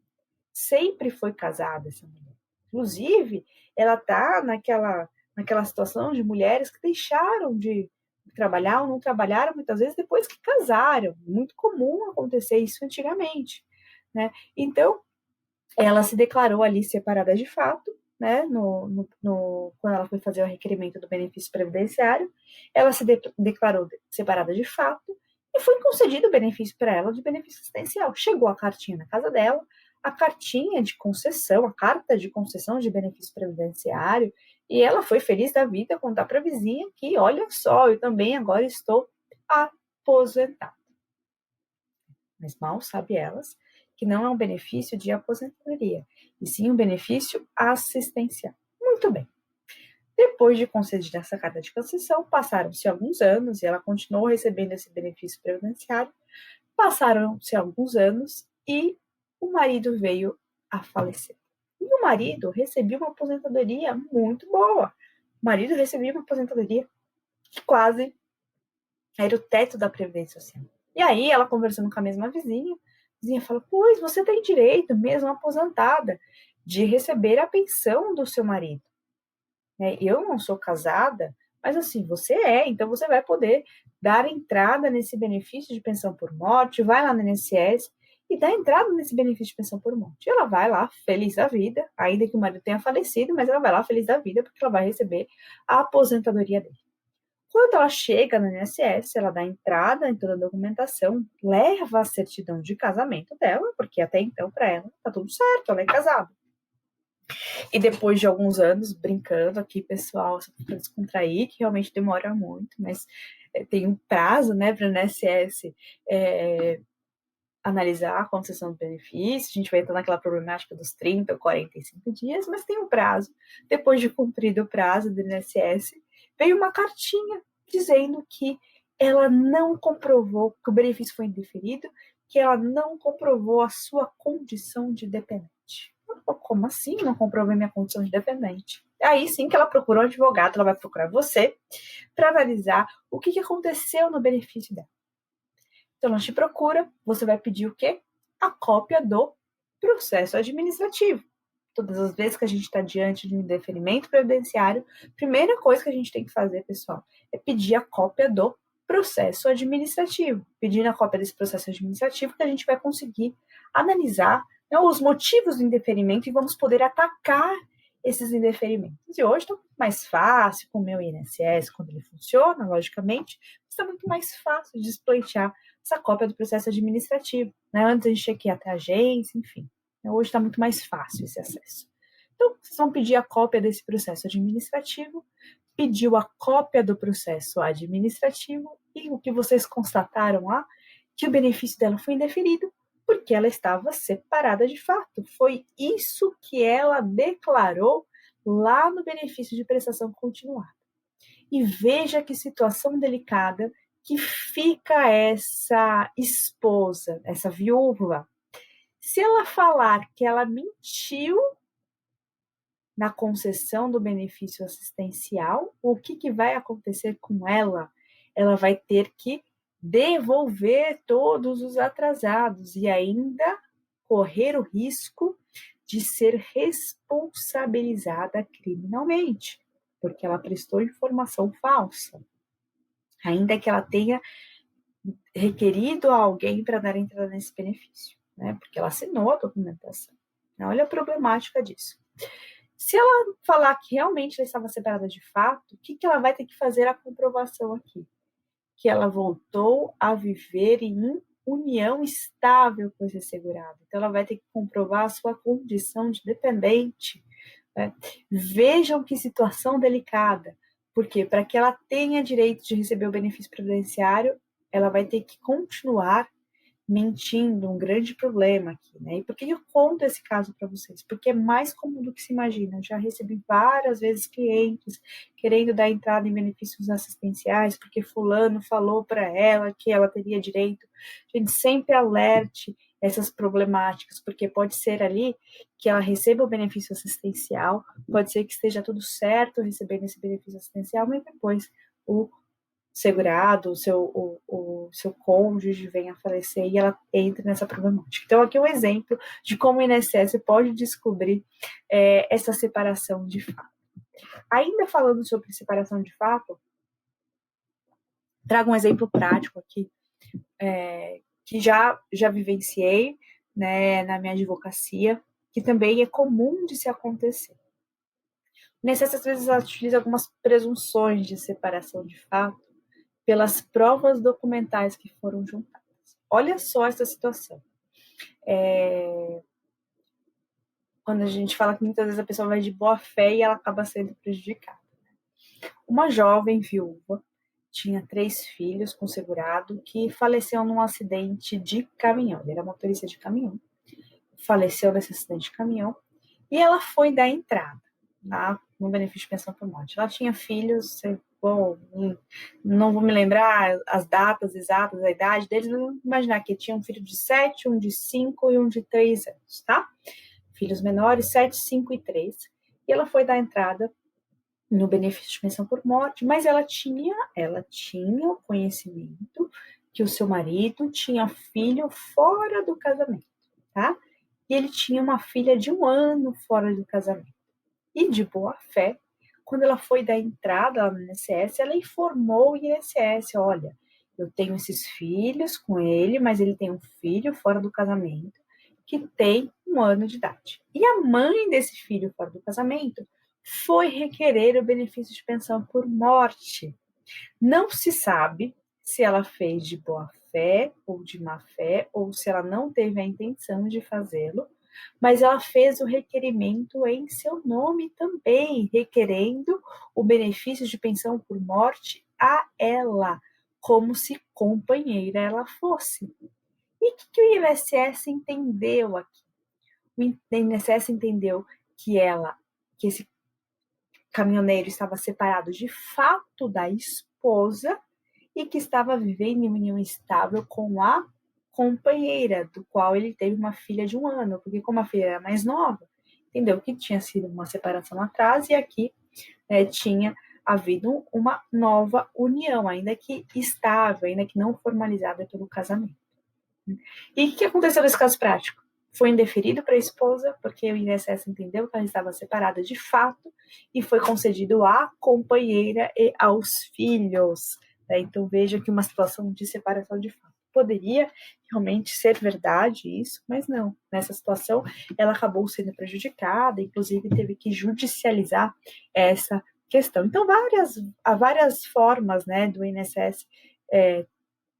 sempre foi casada essa mulher. Inclusive, ela está naquela situação de mulheres que deixaram de trabalhar ou não trabalharam muitas vezes depois que casaram. Muito comum acontecer isso antigamente, né? Então, ela se declarou ali separada de fato, né? Quando ela foi fazer o requerimento do benefício previdenciário, ela se declarou separada de fato e foi concedido o benefício para ela de benefício assistencial. Chegou a cartinha na casa dela, a cartinha de concessão, a carta de concessão de benefício previdenciário, e ela foi feliz da vida contar para a vizinha que, olha só, eu também agora estou aposentada. Mas mal sabe elas que não é um benefício de aposentadoria, e sim um benefício assistencial. Muito bem. Depois de concedida essa carta de concessão, passaram-se alguns anos e ela continuou recebendo esse benefício previdenciário. Passaram-se alguns anos e o marido veio a falecer. E o marido recebia uma aposentadoria muito boa, O marido recebia uma aposentadoria que quase era o teto da Previdência Social. E aí, ela conversando com a mesma vizinha, a vizinha fala, pois, você tem direito, mesmo aposentada, de receber a pensão do seu marido. Eu não sou casada, mas assim, você então você vai poder dar entrada nesse benefício de pensão por morte, vai lá no INSS e dá entrada nesse benefício de pensão por morte. Ela vai lá, feliz da vida, ainda que o marido tenha falecido, mas ela vai lá feliz da vida, porque ela vai receber a aposentadoria dele. Quando ela chega no INSS, ela dá entrada em toda a documentação, leva a certidão de casamento dela, porque até então, para ela, tá tudo certo, ela é casada. E depois de alguns anos, brincando aqui, pessoal, para descontrair, que realmente demora muito, mas tem um prazo, né, para o INSS analisar a concessão do benefício, a gente vai entrar naquela problemática dos 30 ou 45 dias, mas tem um prazo. Depois de cumprido o prazo do INSS, veio uma cartinha dizendo que ela não comprovou que o benefício foi indeferido, que ela não comprovou a sua condição de dependente. Como assim não comprovei minha condição de dependente? Aí sim que ela procurou um advogado, ela vai procurar você para analisar o que aconteceu no benefício dela. Então, ela te procura, você vai pedir o quê? A cópia do processo administrativo. Todas as vezes que a gente está diante de um indeferimento previdenciário, a primeira coisa que a gente tem que fazer, pessoal, é pedir a cópia do processo administrativo. Pedindo a cópia desse processo administrativo, que a gente vai conseguir analisar, né, os motivos do indeferimento e vamos poder atacar esses indeferimentos. E hoje está mais fácil com o meu INSS, quando ele funciona, logicamente, está muito mais fácil de despleitear essa cópia do processo administrativo. Né? Antes a gente tinha que ir até a agência, enfim. Hoje está muito mais fácil esse acesso. Então, vocês vão pedir a cópia desse processo administrativo, pediu a cópia do processo administrativo e o que vocês constataram lá, que o benefício dela foi indeferido, porque ela estava separada de fato. Foi isso que ela declarou lá no benefício de prestação continuada. E veja que situação delicada que fica essa esposa, essa viúva. Se ela falar que ela mentiu na concessão do benefício assistencial, o que vai acontecer com ela? Ela vai ter que devolver todos os atrasados e ainda correr o risco de ser responsabilizada criminalmente, porque ela prestou informação falsa. Ainda que ela tenha requerido a alguém para dar entrada nesse benefício, né? Porque ela assinou a documentação. Olha a problemática disso. Se ela falar que realmente ela estava separada de fato, o que ela vai ter que fazer a comprovação aqui? Que ela voltou a viver em união estável com esse segurado. Então, ela vai ter que comprovar a sua condição de dependente. Né? Vejam que situação delicada. Porque para que ela tenha direito de receber o benefício previdenciário, ela vai ter que continuar mentindo, um grande problema aqui, né? E por que eu conto esse caso para vocês? Porque é mais comum do que se imagina. Eu já recebi várias vezes clientes querendo dar entrada em benefícios assistenciais porque fulano falou para ela que ela teria direito. Gente, sempre alerte essas problemáticas, porque pode ser ali que ela receba o benefício assistencial, pode ser que esteja tudo certo recebendo esse benefício assistencial, mas depois o segurado, o seu cônjuge venha a falecer e ela entra nessa problemática. Então, aqui é um exemplo de como o INSS pode descobrir essa separação de fato. Ainda falando sobre separação de fato, trago um exemplo prático aqui, que já vivenciei, né, na minha advocacia, que também é comum de se acontecer. O INSS, às vezes, utiliza algumas presunções de separação de fato, pelas provas documentais que foram juntadas. Olha só essa situação. Quando a gente fala que muitas vezes a pessoa vai de boa fé e ela acaba sendo prejudicada. Uma jovem viúva tinha 3 filhos com segurado que faleceu num acidente de caminhão. Ele era motorista de caminhão. Faleceu nesse acidente de caminhão e ela foi dar entrada no benefício de pensão por morte. Ela tinha filhos, bom, não vou me lembrar as datas exatas, a idade deles, mas vamos imaginar que tinha um filho de 7, um de 5 e um de 3 anos, tá? Filhos menores, 7, 5 e 3. E ela foi dar entrada no benefício de pensão por morte, mas ela tinha o conhecimento que o seu marido tinha filho fora do casamento, tá? E ele tinha uma filha de 1 ano fora do casamento. E de boa fé, quando ela foi dar entrada lá no INSS, ela informou o INSS, olha, eu tenho esses filhos com ele, mas ele tem um filho fora do casamento que tem 1 ano de idade. E a mãe desse filho fora do casamento foi requerer o benefício de pensão por morte. Não se sabe se ela fez de boa fé ou de má fé, ou se ela não teve a intenção de fazê-lo, mas ela fez o requerimento em seu nome também, requerendo o benefício de pensão por morte a ela, como se companheira ela fosse. E o que o INSS entendeu aqui? O INSS entendeu que esse caminhoneiro estava separado de fato da esposa e que estava vivendo em união estável com a companheira, do qual ele teve uma filha de 1 ano, porque como a filha era mais nova, entendeu que tinha sido uma separação atrás e aqui tinha havido uma nova união, ainda que estável, ainda que não formalizada pelo casamento. E o que aconteceu nesse caso prático? Foi indeferido para a esposa, porque o INSS entendeu que ela estava separada de fato, e foi concedido à companheira e aos filhos. Então veja que uma situação de separação de fato poderia realmente ser verdade isso, mas não. Nessa situação, ela acabou sendo prejudicada, inclusive teve que judicializar essa questão. Então, há várias formas, né, do INSS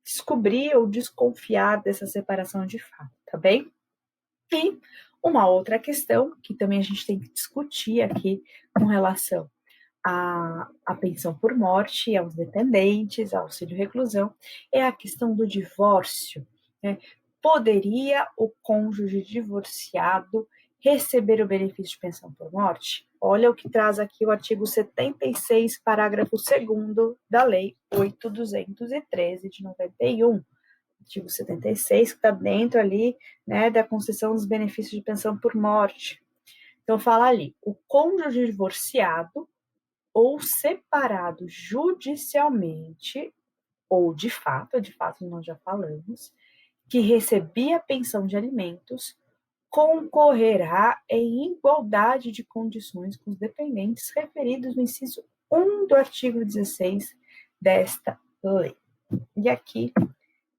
descobrir ou desconfiar dessa separação de fato, tá bem? E uma outra questão que também a gente tem que discutir aqui com relação à pensão por morte, aos dependentes, ao auxílio reclusão, é a questão do divórcio, né? Poderia o cônjuge divorciado receber o benefício de pensão por morte? Olha o que traz aqui o artigo 76, parágrafo 2º da Lei 8.213 de 91. Artigo 76, que está dentro ali, né, da concessão dos benefícios de pensão por morte. Então, fala ali, o cônjuge divorciado ou separado judicialmente, ou de fato nós já falamos, que recebia pensão de alimentos, concorrerá em igualdade de condições com os dependentes referidos no inciso 1 do artigo 16 desta lei. E aqui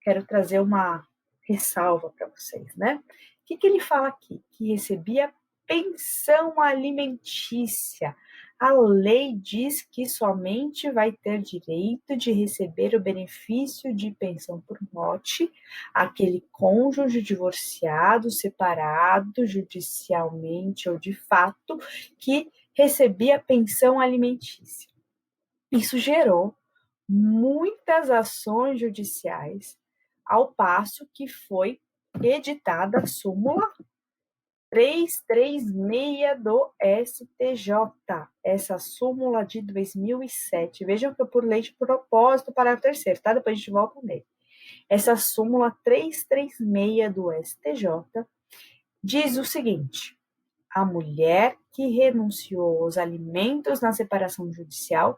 quero trazer uma ressalva para vocês, né? O que ele fala aqui? Que recebia pensão alimentícia. A lei diz que somente vai ter direito de receber o benefício de pensão por morte aquele cônjuge divorciado, separado judicialmente ou de fato, que recebia pensão alimentícia. Isso gerou muitas ações judiciais, ao passo que foi editada a súmula 336 do STJ, essa súmula de 2007. Vejam que eu por lei de propósito, parágrafo 3º, tá? Depois a gente volta nele. Essa súmula 336 do STJ diz o seguinte: a mulher que renunciou aos alimentos na separação judicial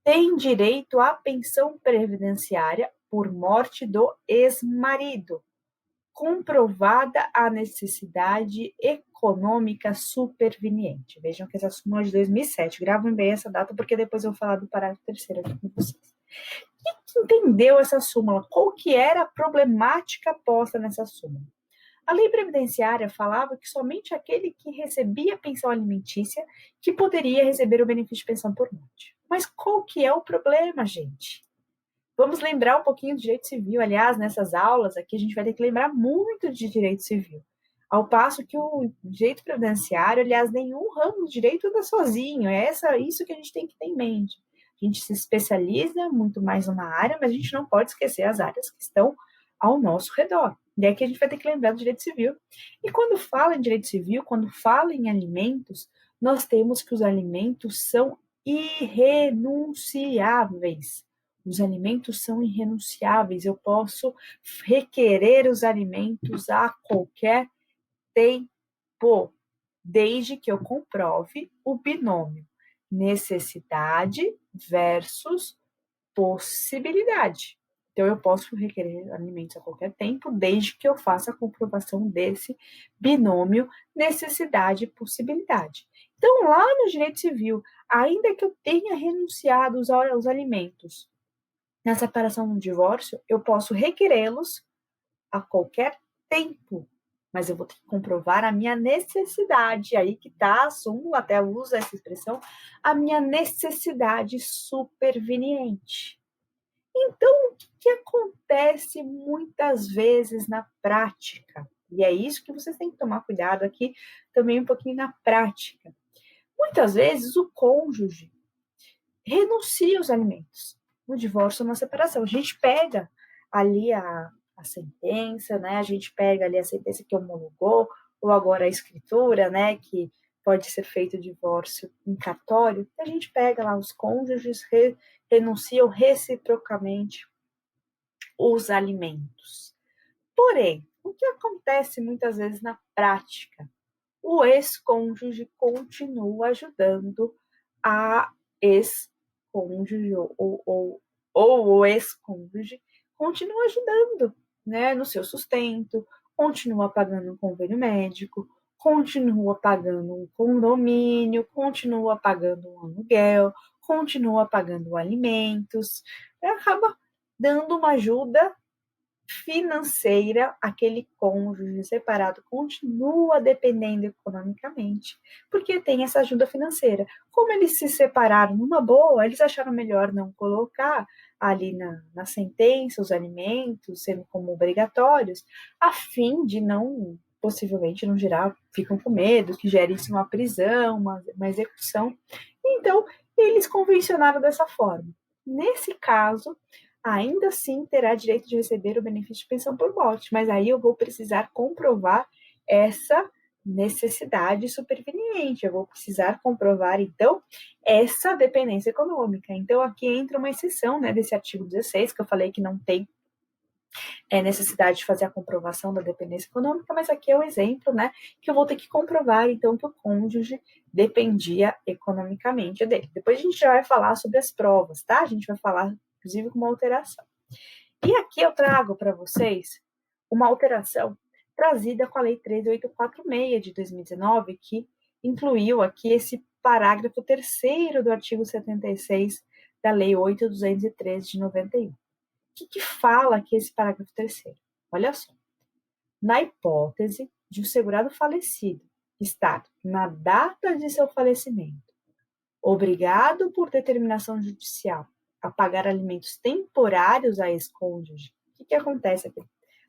tem direito à pensão previdenciária por morte do ex-marido, comprovada a necessidade econômica superveniente. Vejam que essa súmula é de 2007. Gravem bem essa data, porque depois eu vou falar do parágrafo 3º aqui com vocês. Quem entendeu essa súmula? Qual que era a problemática posta nessa súmula? A lei previdenciária falava que somente aquele que recebia pensão alimentícia que poderia receber o benefício de pensão por morte. Mas qual que é o problema, gente? Vamos lembrar um pouquinho do direito civil. Aliás, nessas aulas aqui a gente vai ter que lembrar muito de direito civil. Ao passo que o direito previdenciário, aliás, nenhum ramo do direito anda sozinho. É isso que a gente tem que ter em mente. A gente se especializa muito mais numa área, mas a gente não pode esquecer as áreas que estão ao nosso redor. E aqui a gente vai ter que lembrar do direito civil. E quando fala em direito civil, quando fala em alimentos, nós temos que os alimentos são irrenunciáveis. Os alimentos são irrenunciáveis. Eu posso requerer os alimentos a qualquer tempo, desde que eu comprove o binômio necessidade versus possibilidade. Então, eu posso requerer alimentos a qualquer tempo, desde que eu faça a comprovação desse binômio necessidade e possibilidade. Então, lá no direito civil, ainda que eu tenha renunciado aos alimentos na separação no divórcio, eu posso requerê-los a qualquer tempo, mas eu vou ter que comprovar a minha necessidade, aí que está a súmula, até usa essa expressão, a minha necessidade superveniente. Então, o que acontece muitas vezes na prática? E é isso que vocês têm que tomar cuidado aqui, também um pouquinho na prática. Muitas vezes o cônjuge renuncia aos alimentos no divórcio ou na separação. A gente pega ali a sentença, né? A gente pega ali a sentença que homologou, ou agora a escritura, né? Que pode ser feito o divórcio em cartório. A gente pega lá os cônjuges renunciam reciprocamente os alimentos. Porém, o que acontece muitas vezes na prática? O ex-cônjuge continua ajudando a ex-cônjuge ou o ex-cônjuge continua ajudando, né, no seu sustento, continua pagando um convênio médico, continua pagando um condomínio, continua pagando um aluguel, continua pagando alimentos, e acaba dando uma ajuda financeira, aquele cônjuge separado continua dependendo economicamente, porque tem essa ajuda financeira. Como eles se separaram numa boa, eles acharam melhor não colocar ali na sentença os alimentos, sendo como obrigatórios, a fim de não, possivelmente, não gerar, ficam com medo que gere isso uma prisão, uma execução. Então, eles convencionaram dessa forma. Nesse caso, ainda assim terá direito de receber o benefício de pensão por morte, mas aí eu vou precisar comprovar essa necessidade superveniente, eu vou precisar comprovar, então, essa dependência econômica. Então, aqui entra uma exceção, né, desse artigo 16, que eu falei que não tem necessidade de fazer a comprovação da dependência econômica, mas aqui é o exemplo, né, que eu vou ter que comprovar, então, que o cônjuge dependia economicamente dele. Depois a gente já vai falar sobre as provas, tá? A gente vai falar, inclusive, com uma alteração. E aqui eu trago para vocês uma alteração trazida com a Lei 13.846 de 2019, que incluiu aqui esse parágrafo 3º do artigo 76 da Lei 8.213 de 91. O que fala aqui esse parágrafo 3º? Olha só. Na hipótese de o segurado falecido estar, na data de seu falecimento, obrigado por determinação judicial a pagar alimentos temporários a ex-cônjuge, o que acontece aqui?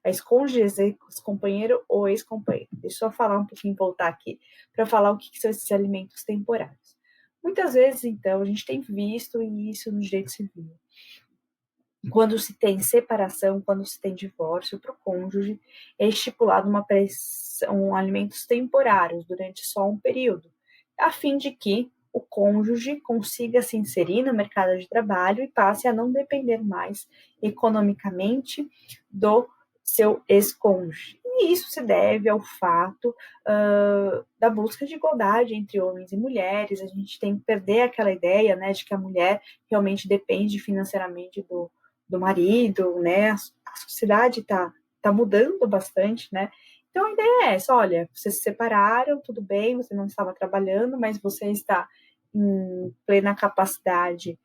A ex-cônjuge, ex-companheiro ou ex-companheiro. Deixa eu só falar um pouquinho, voltar aqui, para falar o que são esses alimentos temporários. Muitas vezes, então, a gente tem visto isso no direito civil. Quando se tem separação, quando se tem divórcio para o cônjuge, é estipulado uma pressão, alimentos temporários durante só um período, a fim de que o cônjuge consiga se inserir no mercado de trabalho e passe a não depender mais economicamente do seu ex-cônjuge. E isso se deve ao fato da busca de igualdade entre homens e mulheres. A gente tem que perder aquela ideia, né, de que a mulher realmente depende financeiramente do marido, né? A sociedade tá mudando bastante, né? Então a ideia é essa, olha, vocês se separaram, tudo bem, você não estava trabalhando, mas você está em plena capacidade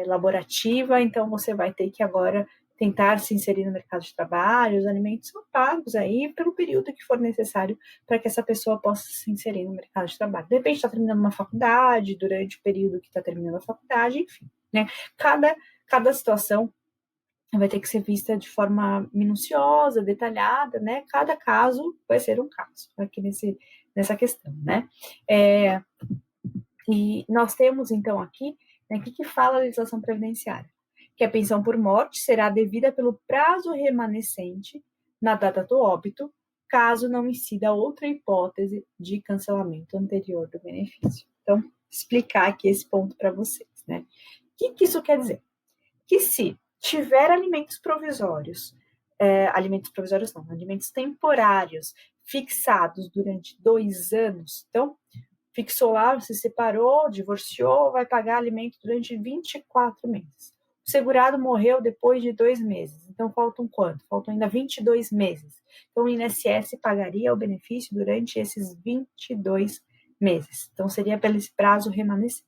laborativa, então você vai ter que agora tentar se inserir no mercado de trabalho, os alimentos são pagos aí pelo período que for necessário para que essa pessoa possa se inserir no mercado de trabalho. De repente está terminando uma faculdade, durante o período que está terminando a faculdade, enfim, né? Cada situação vai ter que ser vista de forma minuciosa, detalhada, né? Cada caso vai ser um caso aqui nessa questão, né? E nós temos, então, aqui, né, o que fala a legislação previdenciária? Que a pensão por morte será devida pelo prazo remanescente na data do óbito, caso não incida outra hipótese de cancelamento anterior do benefício. Então, explicar aqui esse ponto para vocês, né? O que isso quer dizer? Que se tiver alimentos provisórios temporários fixados durante 2 anos, então, fixou lá, se separou, divorciou, vai pagar alimento durante 24 meses. O segurado morreu depois de 2 meses, então faltam quanto? Faltam ainda 22 meses. Então o INSS pagaria o benefício durante esses 22 meses. Então seria pelo esse prazo remanescente.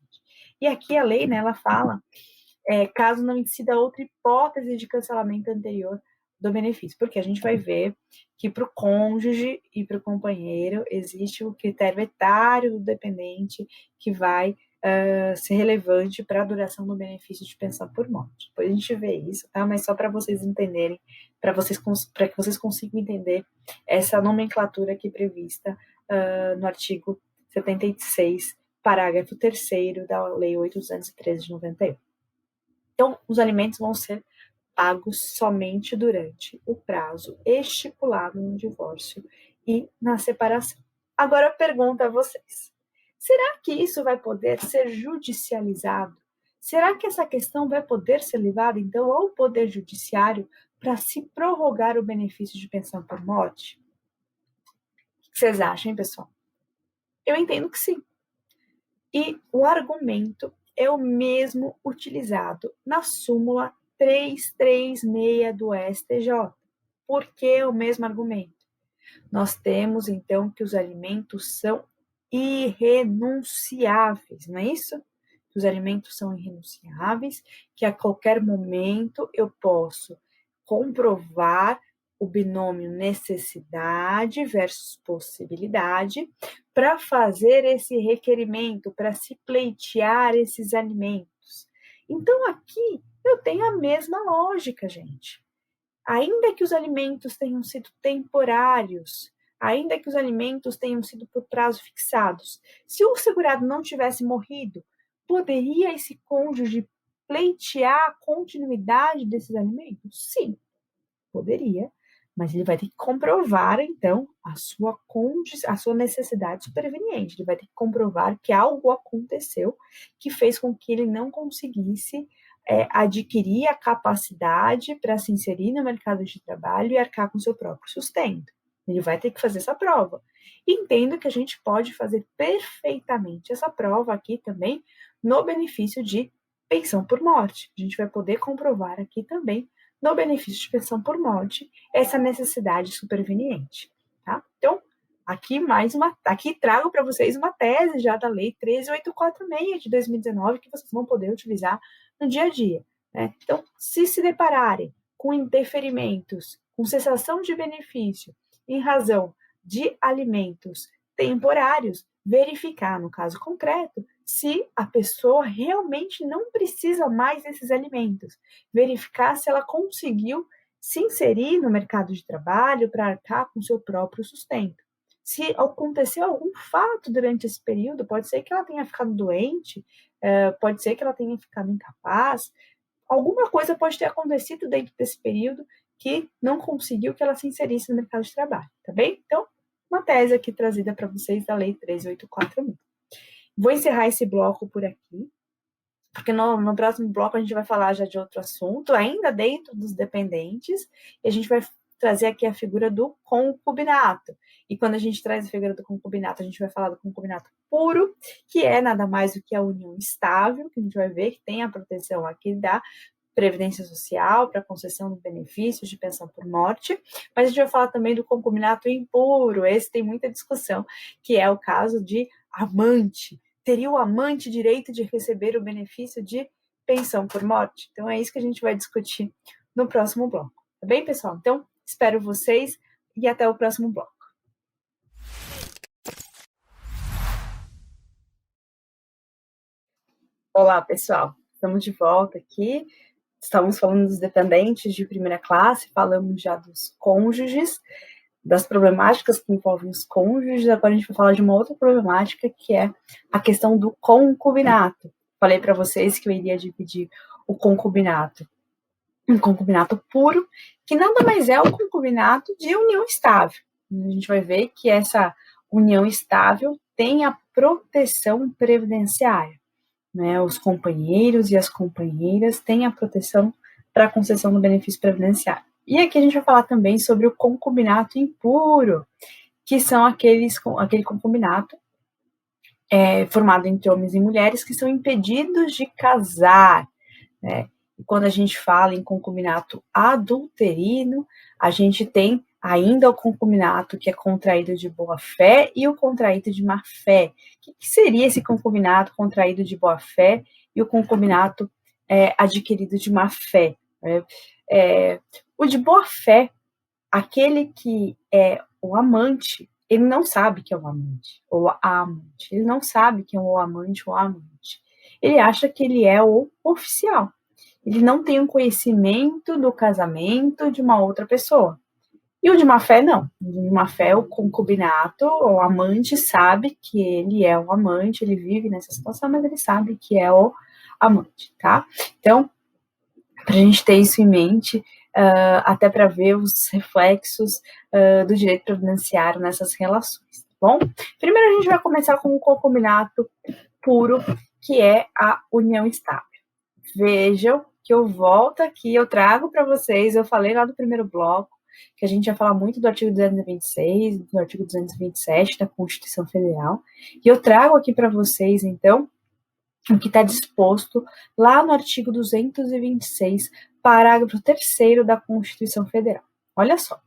E aqui a lei, né, ela fala, caso não incida outra hipótese de cancelamento anterior do benefício, porque a gente vai ver que para o cônjuge e para o companheiro existe o critério etário do dependente que vai ser relevante para a duração do benefício de pensão por morte. Depois a gente vê isso, tá? Mas só para vocês entenderem, para que vocês consigam entender essa nomenclatura aqui prevista no artigo 76, parágrafo 3º da Lei 813 de 91. Então, os alimentos vão ser pagos somente durante o prazo estipulado no divórcio e na separação. Agora eu pergunto a vocês: será que isso vai poder ser judicializado? Será que essa questão vai poder ser levada, então, ao Poder Judiciário para se prorrogar o benefício de pensão por morte? O que vocês acham, hein, pessoal? Eu entendo que sim. E o argumento é o mesmo utilizado na súmula 336 do STJ. Por que o mesmo argumento? Nós temos, então, que os alimentos são irrenunciáveis, não é isso? Que os alimentos são irrenunciáveis, que a qualquer momento eu posso comprovar o binômio necessidade versus possibilidade para fazer esse requerimento, para se pleitear esses alimentos. Então, aqui eu tenho a mesma lógica, gente. Ainda que os alimentos tenham sido temporários, ainda que os alimentos tenham sido por prazo fixados, se o segurado não tivesse morrido, poderia esse cônjuge pleitear a continuidade desses alimentos? Sim, poderia, mas ele vai ter que comprovar, então, a sua necessidade superveniente. Ele vai ter que comprovar que algo aconteceu que fez com que ele não conseguisse adquirir a capacidade para se inserir no mercado de trabalho e arcar com seu próprio sustento. Ele vai ter que fazer essa prova. Entendo que a gente pode fazer perfeitamente essa prova aqui também no benefício de pensão por morte. A gente vai poder comprovar aqui também no benefício de pensão por morte essa necessidade superveniente, tá? Então, aqui trago para vocês uma tese já da Lei 13.846 de 2019 que vocês vão poder utilizar no dia a dia, né? Então, se depararem com indeferimentos, com cessação de benefício em razão de alimentos temporários, verificar, no caso concreto, se a pessoa realmente não precisa mais desses alimentos, verificar se ela conseguiu se inserir no mercado de trabalho para arcar com seu próprio sustento. Se aconteceu algum fato durante esse período, pode ser que ela tenha ficado doente, pode ser que ela tenha ficado incapaz, alguma coisa pode ter acontecido dentro desse período que não conseguiu que ela se inserisse no mercado de trabalho, tá bem? Então, uma tese aqui trazida para vocês da Lei 13.846. Vou encerrar esse bloco por aqui, porque no próximo bloco a gente vai falar já de outro assunto, ainda dentro dos dependentes, e a gente vai trazer aqui a figura do concubinato. E quando a gente traz a figura do concubinato, a gente vai falar do concubinato puro, que é nada mais do que a união estável, que a gente vai ver que tem a proteção aqui da Previdência Social para concessão de benefícios de pensão por morte, mas a gente vai falar também do concubinato impuro, esse tem muita discussão, que é o caso de amante. Teria o amante direito de receber o benefício de pensão por morte? Então é isso que a gente vai discutir no próximo bloco. Tá bem, pessoal? Então, espero vocês e até o próximo bloco. Olá, pessoal. Estamos de volta aqui. Estamos falando dos dependentes de primeira classe, falamos já dos cônjuges, das problemáticas que envolvem os cônjuges. Agora a gente vai falar de uma outra problemática, que é a questão do concubinato. Falei para vocês que eu iria dividir o concubinato em concubinato puro, que nada mais é o concubinato de união estável. A gente vai ver que essa união estável tem a proteção previdenciária, né? Os companheiros e as companheiras têm a proteção para a concessão do benefício previdenciário. E aqui a gente vai falar também sobre o concubinato impuro, que são aquele concubinato formado entre homens e mulheres que são impedidos de casar, né? E quando a gente fala em concubinato adulterino, a gente tem ainda o concubinato que é contraído de boa fé e o contraído de má fé. O que seria esse concubinato contraído de boa fé e o concubinato adquirido de má fé? O de boa fé, aquele que é o amante, ele não sabe que é o amante, ou a amante. Ele não sabe que é o amante ou a amante. Ele acha que ele é o oficial. Ele não tem um conhecimento do casamento de uma outra pessoa. E o de má fé, não. O de má fé, o concubinato, o amante sabe que ele é o amante, ele vive nessa situação, mas ele sabe que é o amante, tá? Então, para a gente ter isso em mente, até para ver os reflexos do direito previdenciário nessas relações, tá bom? Primeiro a gente vai começar com o concubinato puro, que é a união estável. Vejam que eu volto aqui, eu trago para vocês, eu falei lá no primeiro bloco, que a gente ia falar muito do artigo 226, do artigo 227 da Constituição Federal, e eu trago aqui para vocês, então, o que está disposto lá no artigo 226, parágrafo 3º da Constituição Federal. Olha só,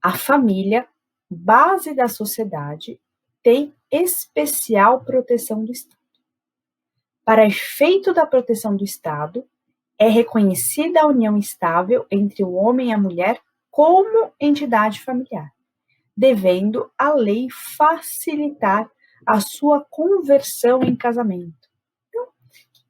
a família, base da sociedade, tem especial proteção do Estado. Para efeito da proteção do Estado, é reconhecida a união estável entre o homem e a mulher como entidade familiar, devendo a lei facilitar a sua conversão em casamento. Então, o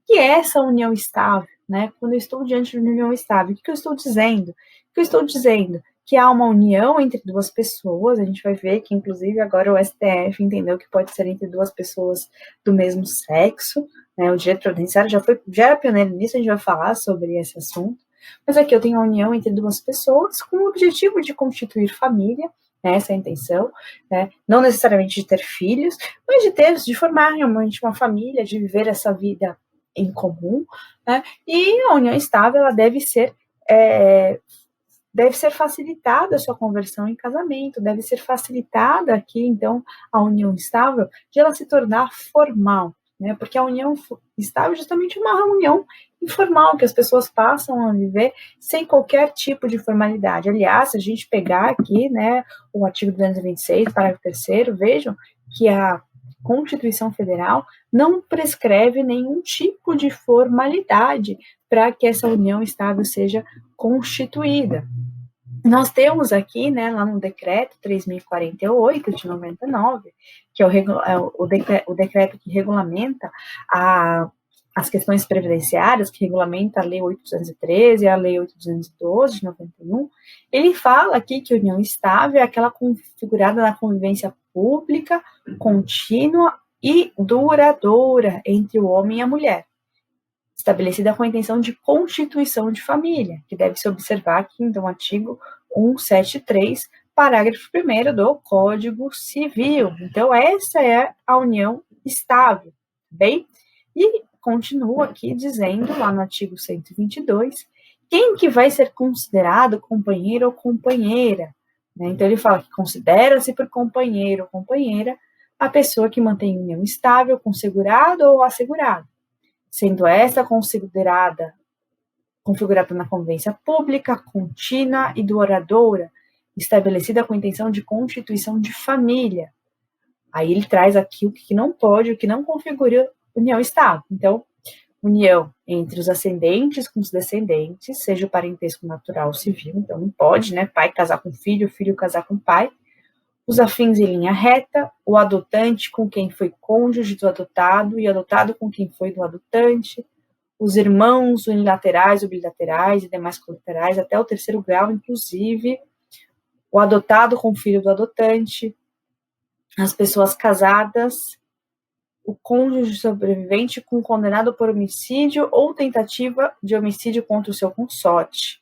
que é essa união estável? Né? Quando eu estou diante de uma união estável, o que eu estou dizendo? O que eu estou dizendo? Que há uma união entre duas pessoas, a gente vai ver que, inclusive, agora o STF entendeu que pode ser entre duas pessoas do mesmo sexo, né? O direito previdenciário já era pioneiro nisso, a gente vai falar sobre esse assunto, mas aqui eu tenho a união entre duas pessoas com o objetivo de constituir família, né? Essa é a intenção, né? Não necessariamente de ter filhos, mas de formar realmente uma família, de viver essa vida em comum, né? E a união estável, ela deve ser facilitada a sua conversão em casamento, deve ser facilitada aqui, então, a união estável, de ela se tornar formal, né? Porque a união estável é justamente uma união informal, que as pessoas passam a viver sem qualquer tipo de formalidade. Aliás, se a gente pegar aqui, né, o artigo 226, parágrafo 3º, vejam que a Constituição Federal não prescreve nenhum tipo de formalidade para que essa união estável seja constituída. Nós temos aqui, né, lá no decreto 3.048 de 99, que é o decreto que regulamenta as questões previdenciárias, que regulamenta a Lei 8.213 e a Lei 8.212 de 91, ele fala aqui que a união estável é aquela configurada na convivência pública, contínua e duradoura entre o homem e a mulher, estabelecida com a intenção de constituição de família, que deve se observar aqui, então, artigo 173, parágrafo 1º do Código Civil. Então, essa é a união estável, bem? E continua aqui dizendo, lá no artigo 122, quem que vai ser considerado companheiro ou companheira, né? Então, ele fala que considera-se por companheiro ou companheira a pessoa que mantém união estável com segurado ou assegurado, sendo essa configurada na convivência pública, contínua e duradoura, estabelecida com a intenção de constituição de família. Aí ele traz aqui o que não pode, o que não configura união estável. Então, união entre os ascendentes com os descendentes, seja o parentesco natural ou civil, então não pode, né, pai casar com filho, filho casar com pai, os afins em linha reta, o adotante com quem foi cônjuge do adotado e adotado com quem foi do adotante, os irmãos unilaterais ou bilaterais e demais colaterais, até o 3º grau, inclusive, o adotado com o filho do adotante, as pessoas casadas, o cônjuge sobrevivente com condenado por homicídio ou tentativa de homicídio contra o seu consorte.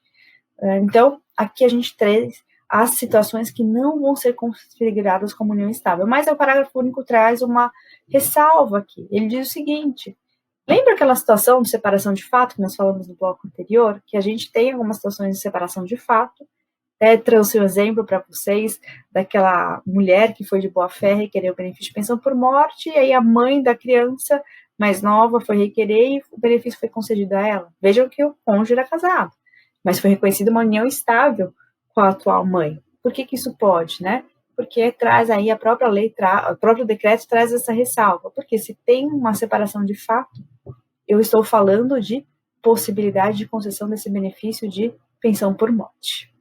Então, aqui a gente traz as situações que não vão ser configuradas como união estável. Mas o parágrafo único traz uma ressalva aqui. Ele diz o seguinte: lembra aquela situação de separação de fato que nós falamos no bloco anterior? Que a gente tem algumas situações de separação de fato, até trouxe um exemplo para vocês daquela mulher que foi de boa fé requerer o benefício de pensão por morte, e aí a mãe da criança mais nova foi requerer e o benefício foi concedido a ela. Vejam que o cônjuge era casado, mas foi reconhecida uma união estável com a atual mãe. Por que isso pode, né? Porque traz aí a própria lei, o próprio decreto traz essa ressalva, porque se tem uma separação de fato, eu estou falando de possibilidade de concessão desse benefício de pensão por morte.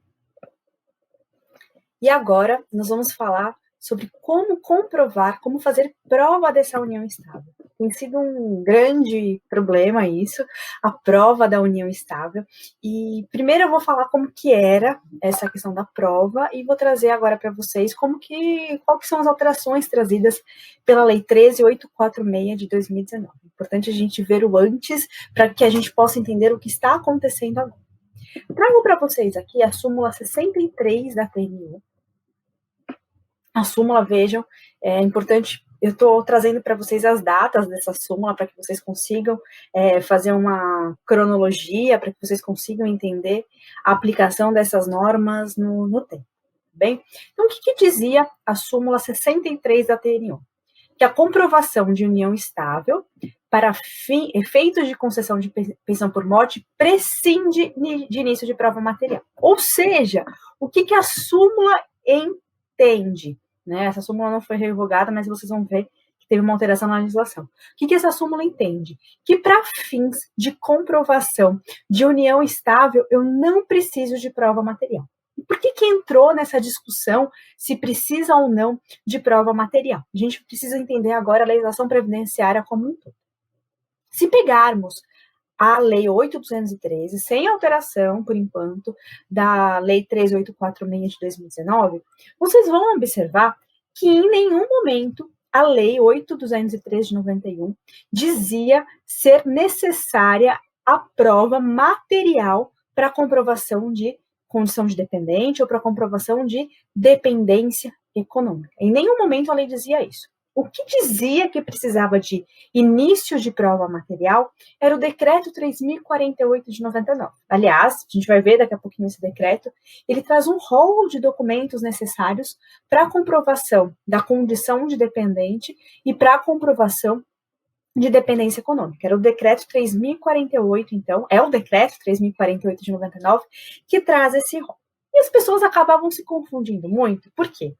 E agora nós vamos falar sobre como comprovar, como fazer prova dessa união estável. Tem sido um grande problema isso, a prova da união estável. E primeiro eu vou falar como que era essa questão da prova e vou trazer agora para vocês qual que são as alterações trazidas pela Lei 13.846 de 2019. É importante a gente ver o antes para que a gente possa entender o que está acontecendo agora. Trago para vocês aqui a súmula 63 da TNU. A súmula, vejam, é importante, eu estou trazendo para vocês as datas dessa súmula para que vocês consigam fazer uma cronologia, para que vocês consigam entender a aplicação dessas normas no tempo, bem? Então, o que dizia a súmula 63 da TNU? Que a comprovação de união estável para efeitos de concessão de pensão por morte prescinde de início de prova material. Ou seja, o que a súmula entende? Né? Essa súmula não foi revogada, mas vocês vão ver que teve uma alteração na legislação. O que essa súmula entende? Que para fins de comprovação de união estável, eu não preciso de prova material. E por que entrou nessa discussão se precisa ou não de prova material? A gente precisa entender agora a legislação previdenciária como um todo. Se pegarmos a Lei 8.213, sem alteração, por enquanto, da Lei 13.846 de 2019, vocês vão observar que em nenhum momento a Lei 8.213 de 91 dizia ser necessária a prova material para comprovação de condição de dependente ou para comprovação de dependência econômica. Em nenhum momento a lei dizia isso. O que dizia que precisava de início de prova material era o decreto 3.048 de 99. Aliás, a gente vai ver daqui a pouquinho esse decreto, ele traz um rol de documentos necessários para a comprovação da condição de dependente e para a comprovação de dependência econômica. Era o decreto 3.048, então, é o decreto 3.048 de 99 que traz esse rol. E as pessoas acabavam se confundindo muito. Por quê?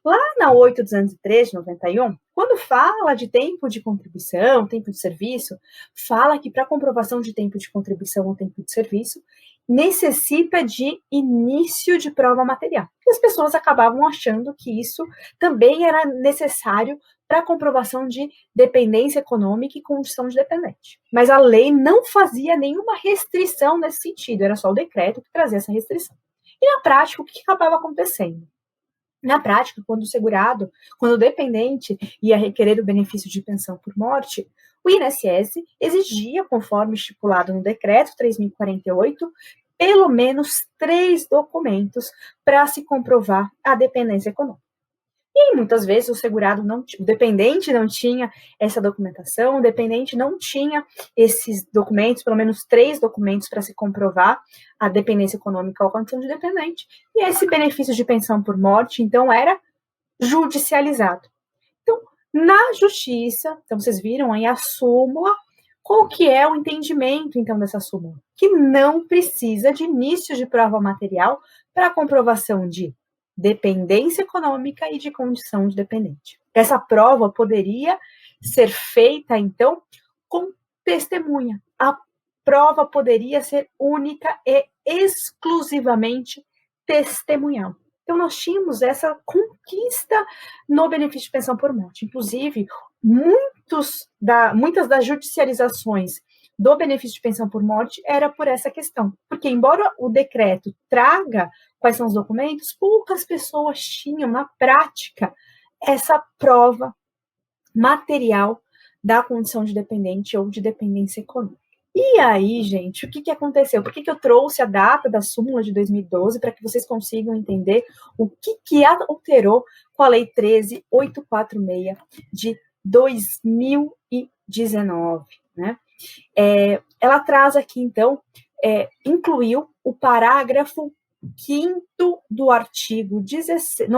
Lá na 8.203 de 91, quando fala de tempo de contribuição, tempo de serviço, fala que para comprovação de tempo de contribuição ou tempo de serviço, necessita de início de prova material. E as pessoas acabavam achando que isso também era necessário para a comprovação de dependência econômica e condição de dependente. Mas a lei não fazia nenhuma restrição nesse sentido, era só o decreto que trazia essa restrição. E na prática, o que acabava acontecendo? Na prática, quando o segurado, quando o dependente ia requerer o benefício de pensão por morte, o INSS exigia, conforme estipulado no decreto 3.048, pelo menos 3 documentos para se comprovar a dependência econômica. E muitas vezes o segurado o dependente não tinha essa documentação, o dependente não tinha esses documentos, pelo menos 3 documentos para se comprovar a dependência econômica ou a condição de dependente. E esse benefício de pensão por morte, então, era judicializado. Então, na justiça, então vocês viram aí a súmula, qual que é o entendimento, então, dessa súmula? Que não precisa de início de prova material para a comprovação de dependência econômica e de condição de dependente. Essa prova poderia ser feita, então, com testemunha. A prova poderia ser única e exclusivamente testemunhal. Então, nós tínhamos essa conquista no benefício de pensão por morte. Inclusive, muitas das judicializações do benefício de pensão por morte era por essa questão. Porque, embora o decreto traga quais são os documentos, poucas pessoas tinham, na prática, essa prova material da condição de dependente ou de dependência econômica. E aí, gente, o que aconteceu? Por que eu trouxe a data da súmula de 2012 para que vocês consigam entender o que alterou com a Lei 13.846 de 2019, né? Ela traz aqui, então, incluiu o parágrafo 5º do artigo 16,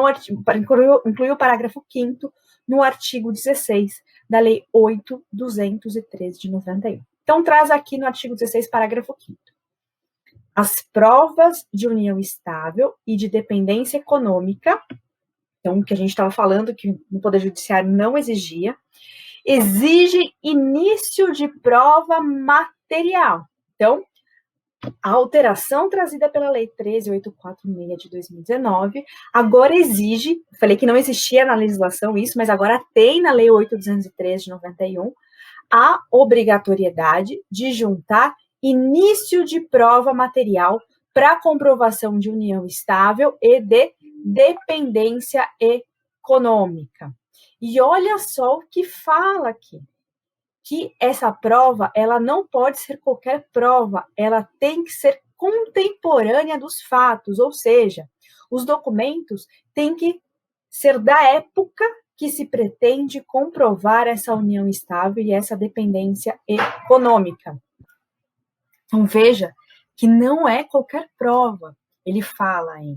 inclui o parágrafo 5º no artigo 16 da Lei 8.213 de 91. Então, traz aqui no artigo 16, parágrafo 5º. As provas de união estável e de dependência econômica, então, que a gente estava falando que no Poder Judiciário não exigia, exige início de prova material. Então, a alteração trazida pela Lei 13.846 de 2019, agora exige, falei que não existia na legislação isso, mas agora tem na Lei 8.213 de 91, a obrigatoriedade de juntar início de prova material para comprovação de união estável e de dependência econômica. E olha só o que fala aqui, que essa prova, ela não pode ser qualquer prova, ela tem que ser contemporânea dos fatos, ou seja, os documentos têm que ser da época que se pretende comprovar essa união estável e essa dependência econômica. Então, veja que não é qualquer prova. Ele fala em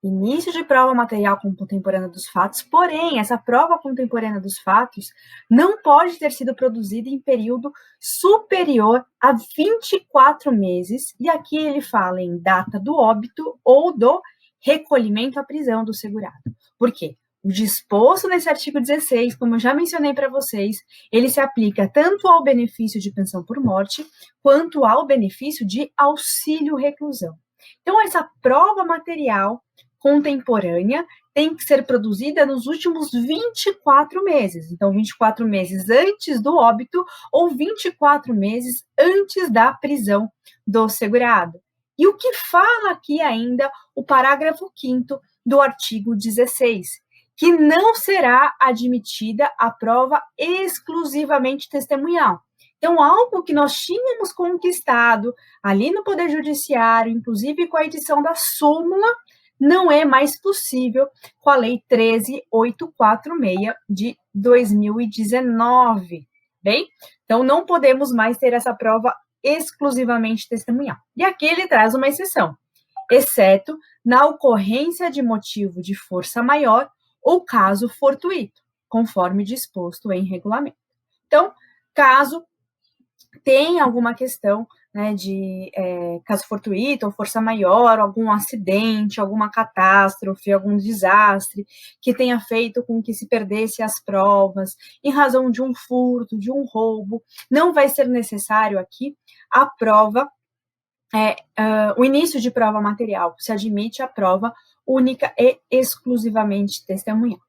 início de prova material contemporânea dos fatos, porém, essa prova contemporânea dos fatos não pode ter sido produzida em período superior a 24 meses, e aqui ele fala em data do óbito ou do recolhimento à prisão do segurado. Por quê? O disposto nesse artigo 16, como eu já mencionei para vocês, ele se aplica tanto ao benefício de pensão por morte, quanto ao benefício de auxílio reclusão. Então, essa prova material contemporânea tem que ser produzida nos últimos 24 meses. Então, 24 meses antes do óbito ou 24 meses antes da prisão do segurado. E o que fala aqui ainda o parágrafo 5º do artigo 16, que não será admitida a prova exclusivamente testemunhal. Então, algo que nós tínhamos conquistado ali no Poder Judiciário, inclusive com a edição da súmula, não é mais possível com a Lei 13.846 de 2019, bem? Então, não podemos mais ter essa prova exclusivamente testemunhal. E aqui ele traz uma exceção, exceto na ocorrência de motivo de força maior ou caso fortuito, conforme disposto em regulamento. Então, caso tenha alguma questão, né, de caso fortuito ou força maior, algum acidente, alguma catástrofe, algum desastre que tenha feito com que se perdesse as provas em razão de um furto, de um roubo, não vai ser necessário aqui a prova, o início de prova material, se admite a prova única e exclusivamente testemunhal.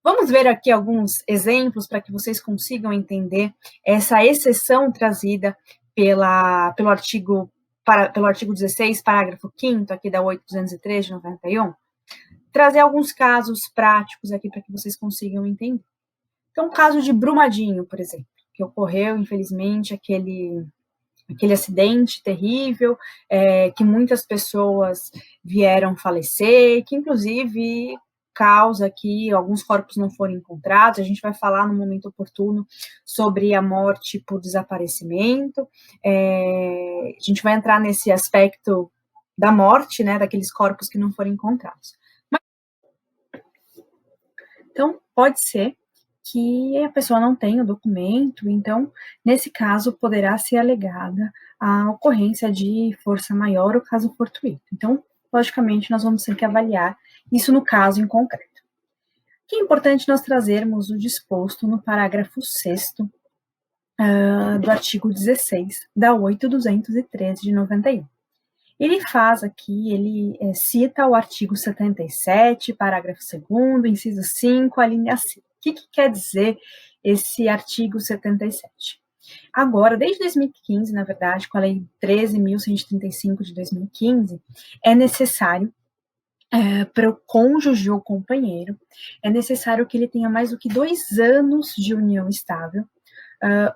Vamos ver aqui alguns exemplos para que vocês consigam entender essa exceção trazida pelo artigo 16, parágrafo 5º, aqui da 8.213 de 91. Trazer alguns casos práticos aqui para que vocês consigam entender. Então, o caso de Brumadinho, por exemplo, que ocorreu, infelizmente, aquele acidente terrível, que muitas pessoas vieram falecer, que inclusive causa que alguns corpos não foram encontrados. A gente vai falar no momento oportuno sobre a morte por desaparecimento. A gente vai entrar nesse aspecto da morte, né, daqueles corpos que não foram encontrados. Então, pode ser que a pessoa não tenha o documento, então, nesse caso, poderá ser alegada a ocorrência de força maior ou caso fortuito. Então, logicamente, nós vamos ter que avaliar isso no caso em concreto. Que é importante nós trazermos o disposto no parágrafo 6º do artigo 16 da 8.213 de 91. Ele faz aqui, ele cita o artigo 77, parágrafo 2º, inciso 5, a linha C. O que quer dizer esse artigo 77? Agora, desde 2015, na verdade, com a Lei 13.135 de 2015, é necessário, para o cônjuge ou companheiro, é necessário que ele tenha mais do que 2 anos de união estável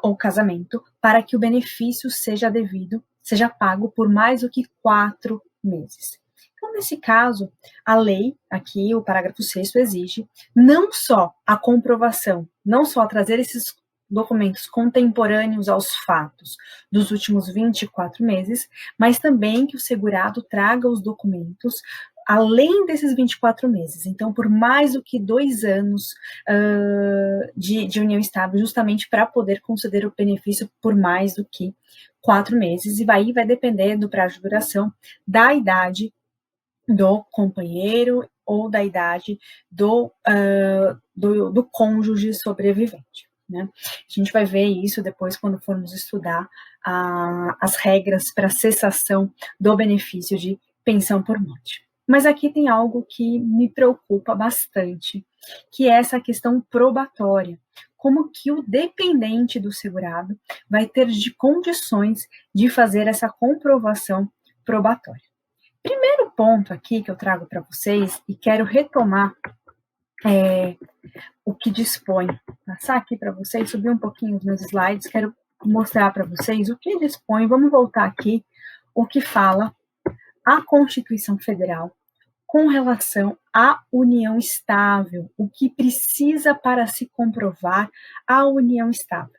ou casamento, para que o benefício seja devido, seja pago por mais do que 4 meses. Então, nesse caso, a lei, aqui, o parágrafo 6º, exige não só a comprovação, não só trazer esses documentos contemporâneos aos fatos dos últimos 24 meses, mas também que o segurado traga os documentos além desses 24 meses, então por mais do que 2 anos de união estável, justamente para poder conceder o benefício por mais do que 4 meses, e aí vai depender do prazo de duração, da idade do companheiro ou da idade do cônjuge sobrevivente. Né? A gente vai ver isso depois quando formos estudar as regras para cessação do benefício de pensão por morte. Mas aqui tem algo que me preocupa bastante, que é essa questão probatória. Como que o dependente do segurado vai ter de condições de fazer essa comprovação probatória. Primeiro ponto aqui que eu trago para vocês, e quero retomar o que dispõe, passar aqui para vocês, subir um pouquinho os meus slides, quero mostrar para vocês o que dispõe, vamos voltar aqui, o que fala a Constituição Federal com relação à união estável, o que precisa para se comprovar a união estável.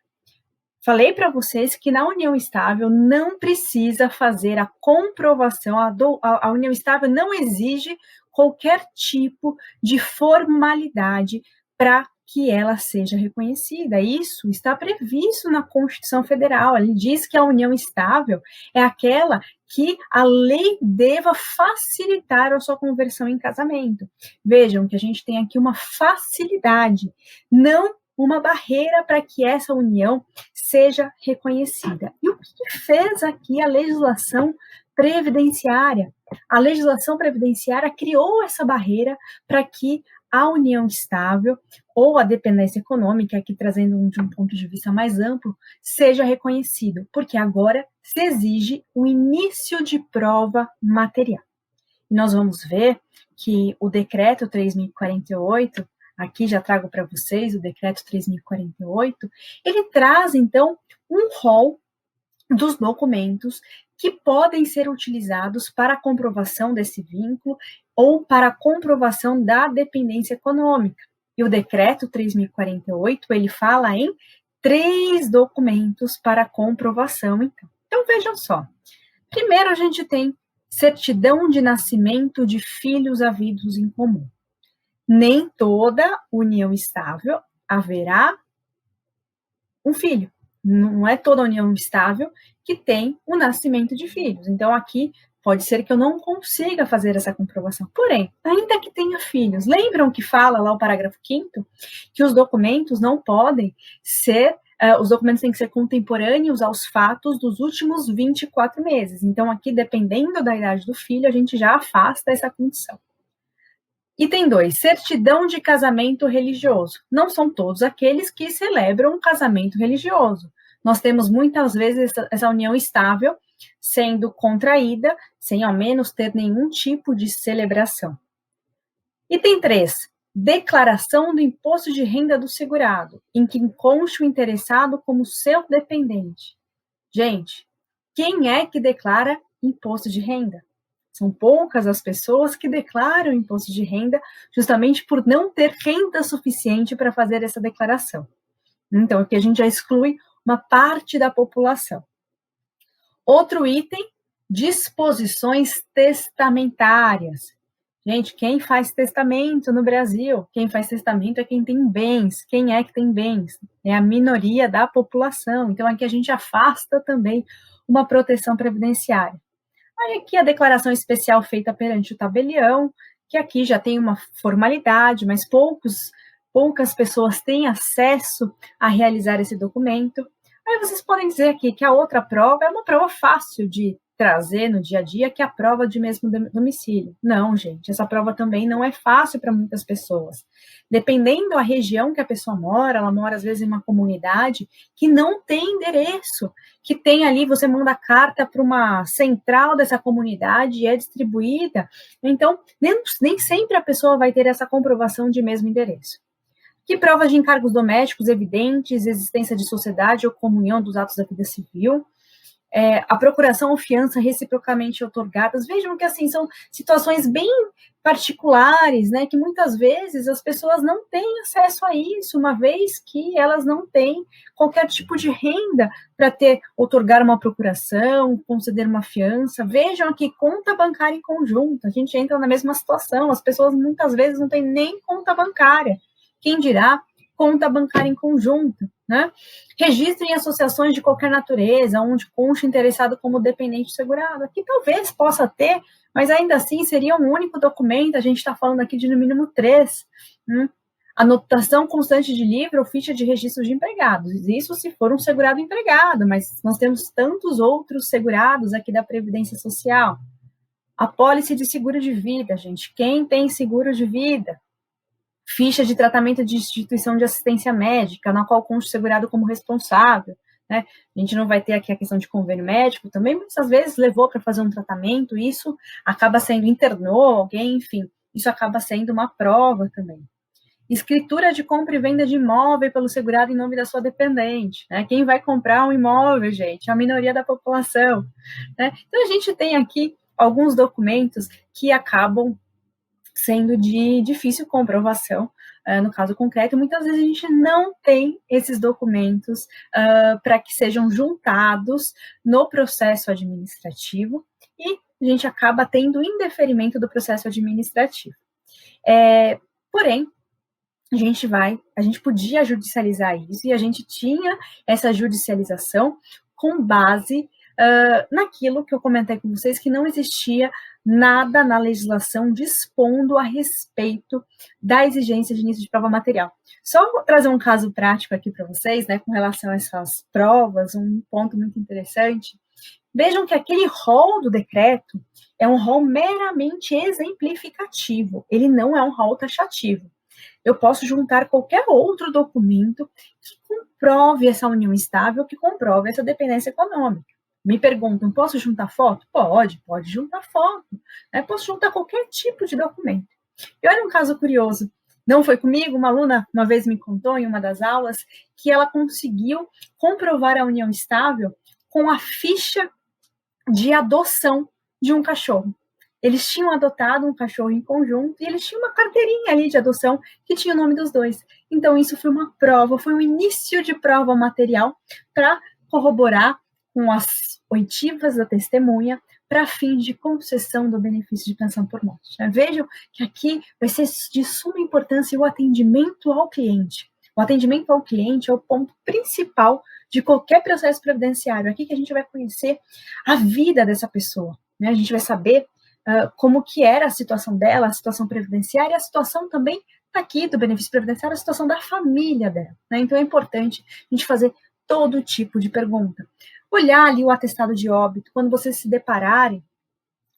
Falei para vocês que na união estável não precisa fazer a comprovação, a união estável não exige qualquer tipo de formalidade para que ela seja reconhecida. Isso está previsto na Constituição Federal. Ele diz que a união estável é aquela que a lei deva facilitar a sua conversão em casamento. Vejam que a gente tem aqui uma facilidade, não uma barreira para que essa união seja reconhecida. E o que fez aqui a legislação previdenciária? A legislação previdenciária criou essa barreira para que a união estável ou a dependência econômica, aqui trazendo de um ponto de vista mais amplo, seja reconhecido, porque agora se exige o início de prova material. E nós vamos ver que o decreto 3.048, aqui já trago para vocês o decreto 3.048, ele traz, então, um rol dos documentos que podem ser utilizados para a comprovação desse vínculo ou para a comprovação da dependência econômica. E o decreto 3.048, ele fala em 3 documentos para comprovação, então. Então, vejam só. Primeiro, a gente tem certidão de nascimento de filhos havidos em comum. Nem toda união estável haverá um filho. Não é toda união estável que tem o nascimento de filhos. Então, aqui pode ser que eu não consiga fazer essa comprovação. Porém, ainda que tenha filhos, lembram que fala lá o parágrafo 5º que os documentos não podem ser, os documentos têm que ser contemporâneos aos fatos dos últimos 24 meses. Então, aqui, dependendo da idade do filho, a gente já afasta essa condição. Item 2, certidão de casamento religioso. Não são todos aqueles que celebram um casamento religioso. Nós temos muitas vezes essa união estável sendo contraída sem ao menos ter nenhum tipo de celebração. Item 3, declaração do imposto de renda do segurado, em que conste o interessado como seu dependente. Gente, quem é que declara imposto de renda? São poucas as pessoas que declaram imposto de renda justamente por não ter renda suficiente para fazer essa declaração. Então, aqui a gente já exclui uma parte da população. Outro item, disposições testamentárias. Gente, quem faz testamento no Brasil? Quem faz testamento é quem tem bens. Quem é que tem bens? É a minoria da população. Então, aqui a gente afasta também uma proteção previdenciária. Aí aqui a declaração especial feita perante o tabelião, que aqui já tem uma formalidade, mas poucas pessoas têm acesso a realizar esse documento. Aí vocês podem dizer aqui que a outra prova é uma prova fácil de trazer no dia a dia, que é a prova de mesmo domicílio. Não, gente, essa prova também não é fácil para muitas pessoas. Dependendo da região que a pessoa mora, ela mora às vezes em uma comunidade que não tem endereço, que tem ali, você manda carta para uma central dessa comunidade e é distribuída. Então, nem sempre a pessoa vai ter essa comprovação de mesmo endereço. Que prova de encargos domésticos evidentes, existência de sociedade ou comunhão dos atos da vida civil. a procuração ou fiança reciprocamente otorgadas. Vejam que, assim, são situações bem particulares, né, que muitas vezes as pessoas não têm acesso a isso, uma vez que elas não têm qualquer tipo de renda para otorgar uma procuração, conceder uma fiança. Vejam aqui, conta bancária em conjunto, a gente entra na mesma situação, as pessoas muitas vezes não têm nem conta bancária, quem dirá conta bancária em conjunto, né? Registro em associações de qualquer natureza, onde conste interessado como dependente segurado. Aqui talvez possa ter, mas ainda assim seria um único documento, a gente está falando aqui de no mínimo 3, né? Anotação constante de livro ou ficha de registro de empregados. Isso se for um segurado empregado, mas nós temos tantos outros segurados aqui da Previdência Social. Apólice de seguro de vida, gente. Quem tem seguro de vida? Ficha de tratamento de instituição de assistência médica, na qual consta o segurado como responsável, né? A gente não vai ter aqui a questão de convênio médico também, mas às vezes levou para fazer um tratamento, isso acaba sendo, internou alguém, enfim, isso acaba sendo uma prova também. Escritura de compra e venda de imóvel pelo segurado em nome da sua dependente, né? Quem vai comprar um imóvel, gente? A minoria da população, né? Então, a gente tem aqui alguns documentos que acabam sendo de difícil comprovação, no caso concreto, muitas vezes a gente não tem esses documentos para que sejam juntados no processo administrativo e a gente acaba tendo indeferimento do processo administrativo. Porém, a gente podia judicializar isso e a gente tinha essa judicialização com base naquilo que eu comentei com vocês, que não existia nada na legislação dispondo a respeito da exigência de início de prova material. Só vou trazer um caso prático aqui para vocês, né, com relação a essas provas, um ponto muito interessante. Vejam que aquele rol do decreto é um rol meramente exemplificativo, ele não é um rol taxativo. Eu posso juntar qualquer outro documento que comprove essa união estável, que comprove essa dependência econômica. Me perguntam, posso juntar foto? Pode juntar foto. Né? Posso juntar qualquer tipo de documento. E olha um caso curioso. Não foi comigo, uma aluna uma vez me contou em uma das aulas que ela conseguiu comprovar a união estável com a ficha de adoção de um cachorro. Eles tinham adotado um cachorro em conjunto e eles tinham uma carteirinha ali de adoção que tinha o nome dos dois. Então, isso foi uma prova, foi um início de prova material para corroborar com as oitivas da testemunha para fins de concessão do benefício de pensão por morte. Vejam que aqui vai ser de suma importância o atendimento ao cliente. O atendimento ao cliente é o ponto principal de qualquer processo previdenciário. Aqui que a gente vai conhecer a vida dessa pessoa, né? A gente vai saber como que era a situação dela, a situação previdenciária e a situação também aqui do benefício previdenciário, a situação da família dela, né? Então é importante a gente fazer todo tipo de pergunta. Olhar ali o atestado de óbito, quando vocês se depararem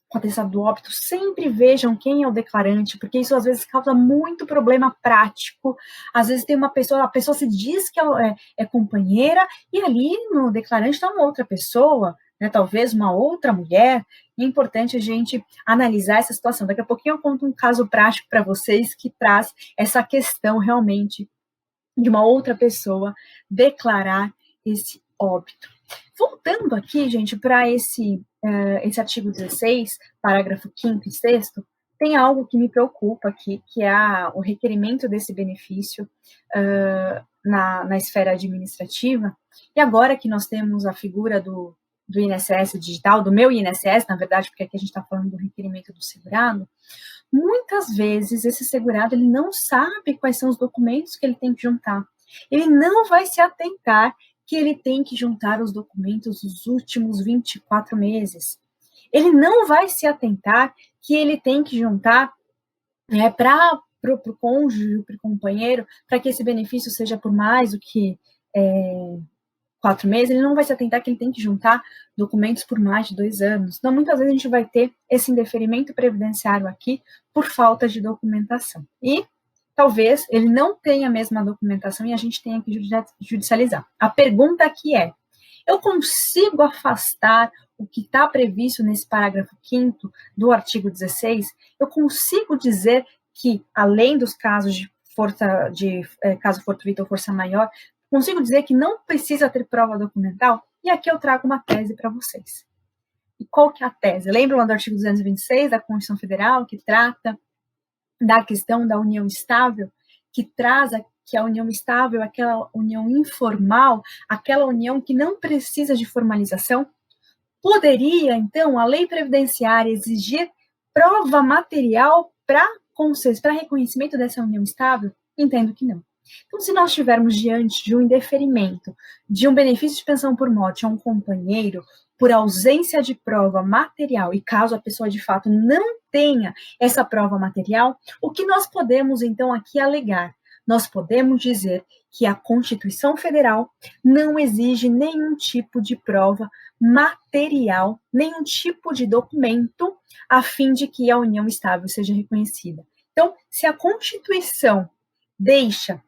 com o atestado do óbito, sempre vejam quem é o declarante, porque isso às vezes causa muito problema prático. Às vezes tem uma pessoa, a pessoa se diz que é companheira, e ali no declarante está uma outra pessoa, né, talvez uma outra mulher. E é importante a gente analisar essa situação. Daqui a pouquinho eu conto um caso prático para vocês que traz essa questão realmente de uma outra pessoa declarar esse óbito. Voltando aqui, gente, para esse artigo 16, parágrafo 5º e 6º, tem algo que me preocupa aqui, que é o requerimento desse benefício na esfera administrativa. E agora que nós temos a figura do INSS digital, do meu INSS, na verdade, porque aqui a gente está falando do requerimento do segurado, muitas vezes esse segurado ele não sabe quais são os documentos que ele tem que juntar. Ele não vai se atentar que ele tem que juntar os documentos dos últimos 24 meses. Ele não vai se atentar que ele tem que juntar para o cônjuge, para o companheiro, para que esse benefício seja por mais do que 4 meses, ele não vai se atentar que ele tem que juntar documentos por mais de 2 anos. Então, muitas vezes a gente vai ter esse indeferimento previdenciário aqui por falta de documentação. E talvez ele não tenha a mesma documentação e a gente tenha que judicializar. A pergunta aqui é, eu consigo afastar o que está previsto nesse parágrafo 5º do artigo 16? Eu consigo dizer que, além dos casos de caso fortuito ou força maior, consigo dizer que não precisa ter prova documental? E aqui eu trago uma tese para vocês. E qual que é a tese? Lembram lá do artigo 226 da Constituição Federal, que trata da questão da união estável, que traz que a união estável é aquela união informal, aquela união que não precisa de formalização? Poderia, então, a lei previdenciária exigir prova material para reconhecimento dessa união estável? Entendo que não. Então, se nós estivermos diante de um indeferimento de um benefício de pensão por morte a um companheiro por ausência de prova material, e caso a pessoa de fato não tenha essa prova material, o que nós podemos então aqui alegar? Nós podemos dizer que a Constituição Federal não exige nenhum tipo de prova material, nenhum tipo de documento a fim de que a união estável seja reconhecida. Então, se a Constituição deixa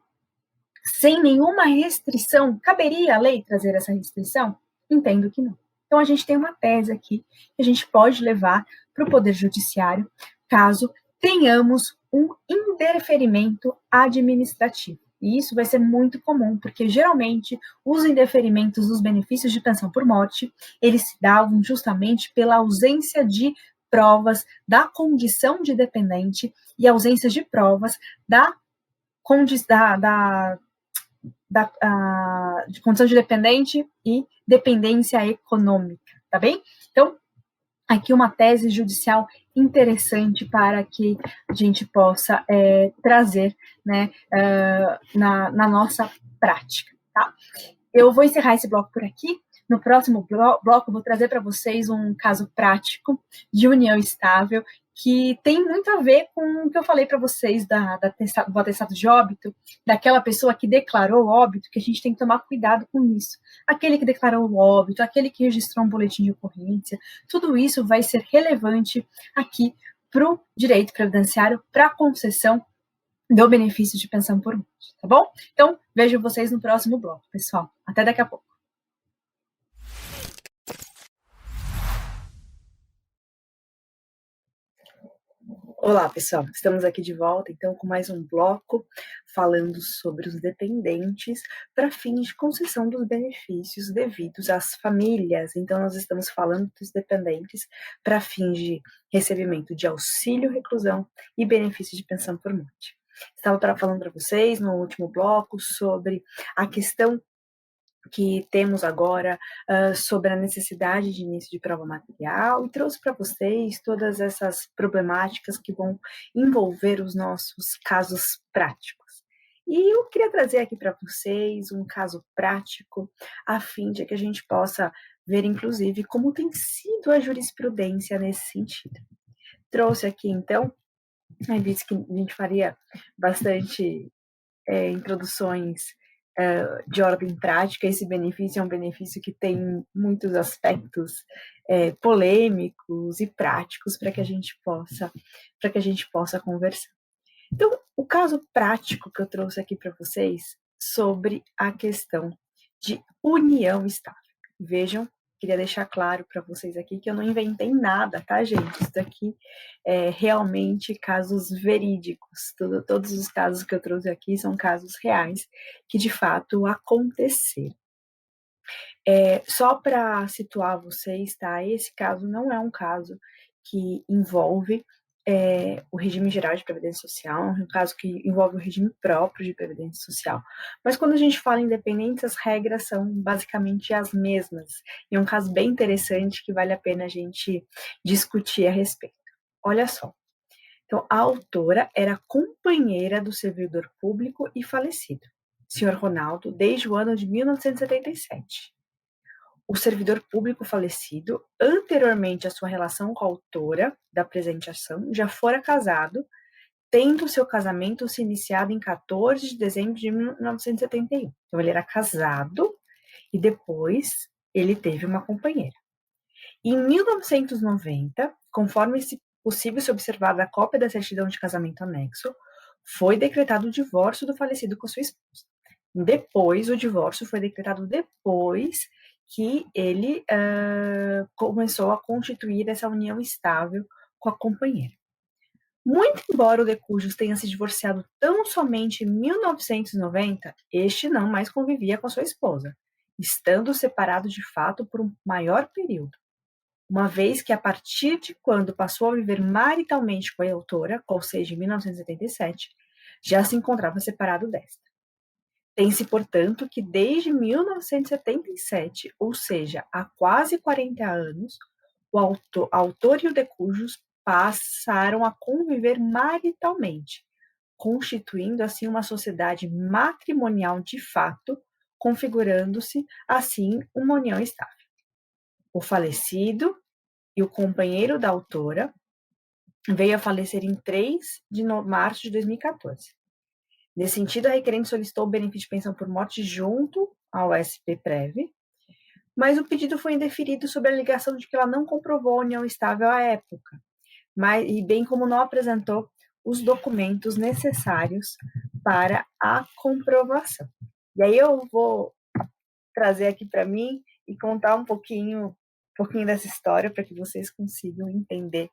sem nenhuma restrição, caberia a lei trazer essa restrição? Entendo que não. Então, a gente tem uma tese aqui que a gente pode levar para o Poder Judiciário caso tenhamos um indeferimento administrativo. E isso vai ser muito comum, porque geralmente os indeferimentos dos benefícios de pensão por morte, eles se davam justamente pela ausência de provas da condição de dependente e ausência de provas de condição de dependente e dependência econômica, tá bem? Então, aqui uma tese judicial interessante para que a gente possa trazer, né, na nossa prática, tá? Eu vou encerrar esse bloco por aqui. No próximo bloco, eu vou trazer para vocês um caso prático de união estável que tem muito a ver com o que eu falei para vocês do atestado de óbito, daquela pessoa que declarou óbito, que a gente tem que tomar cuidado com isso. Aquele que declarou o óbito, aquele que registrou um boletim de ocorrência, tudo isso vai ser relevante aqui para o direito previdenciário, para a concessão do benefício de pensão por morte, tá bom? Então, vejo vocês no próximo bloco, pessoal. Até daqui a pouco. Olá, pessoal. Estamos aqui de volta, então, com mais um bloco falando sobre os dependentes para fins de concessão dos benefícios devidos às famílias. Então, nós estamos falando dos dependentes para fins de recebimento de auxílio reclusão e benefício de pensão por morte. Estava falando para vocês no último bloco sobre a questão que temos agora sobre a necessidade de início de prova material e trouxe para vocês todas essas problemáticas que vão envolver os nossos casos práticos. E eu queria trazer aqui para vocês um caso prático, a fim de que a gente possa ver, inclusive, como tem sido a jurisprudência nesse sentido. Trouxe aqui, então, eu disse que a gente faria bastante introduções de ordem prática. Esse benefício é um benefício que tem muitos aspectos polêmicos e práticos para que a gente possa conversar. Então, o caso prático que eu trouxe aqui para vocês sobre a questão de união estável. Vejam, queria deixar claro para vocês aqui que eu não inventei nada, tá, gente? Isso daqui é realmente casos verídicos. Todos os casos que eu trouxe aqui são casos reais que de fato aconteceram. Só para situar vocês, tá? Esse caso não é um caso que envolve o regime geral de previdência social, é um caso que envolve o regime próprio de previdência social. Mas quando a gente fala em independentes, as regras são basicamente as mesmas. E é um caso bem interessante que vale a pena a gente discutir a respeito. Olha só. Então, a autora era companheira do servidor público e falecido, senhor Ronaldo, desde o ano de 1977. O servidor público falecido, anteriormente à sua relação com a autora da presente ação, já fora casado, tendo seu casamento se iniciado em 14 de dezembro de 1971. Então, ele era casado e depois ele teve uma companheira. Em 1990, conforme possível se observar da cópia da certidão de casamento anexo, foi decretado o divórcio do falecido com sua esposa. Depois, o divórcio foi decretado depois que ele começou a constituir essa união estável com a companheira. Muito embora o de Cujus tenha se divorciado tão somente em 1990, este não mais convivia com a sua esposa. estando separado de fato por um maior período, uma vez que a partir de quando passou a viver maritalmente com a autora, ou seja, em 1977, já se encontrava separado desta. Tem-se, portanto, que desde 1977, ou seja, há quase 40 anos, o autor e o decujus passaram a conviver maritalmente, constituindo assim uma sociedade matrimonial de fato, configurando-se assim uma união estável. O falecido e o companheiro da autora veio a falecer em 3 de março de 2014. Nesse sentido, a requerente solicitou o benefício de pensão por morte junto ao SPPrev, mas o pedido foi indeferido sob a alegação de que ela não comprovou a união estável à época, e bem como não apresentou os documentos necessários para a comprovação. E aí eu vou trazer aqui para mim e contar um pouquinho dessa história para que vocês consigam entender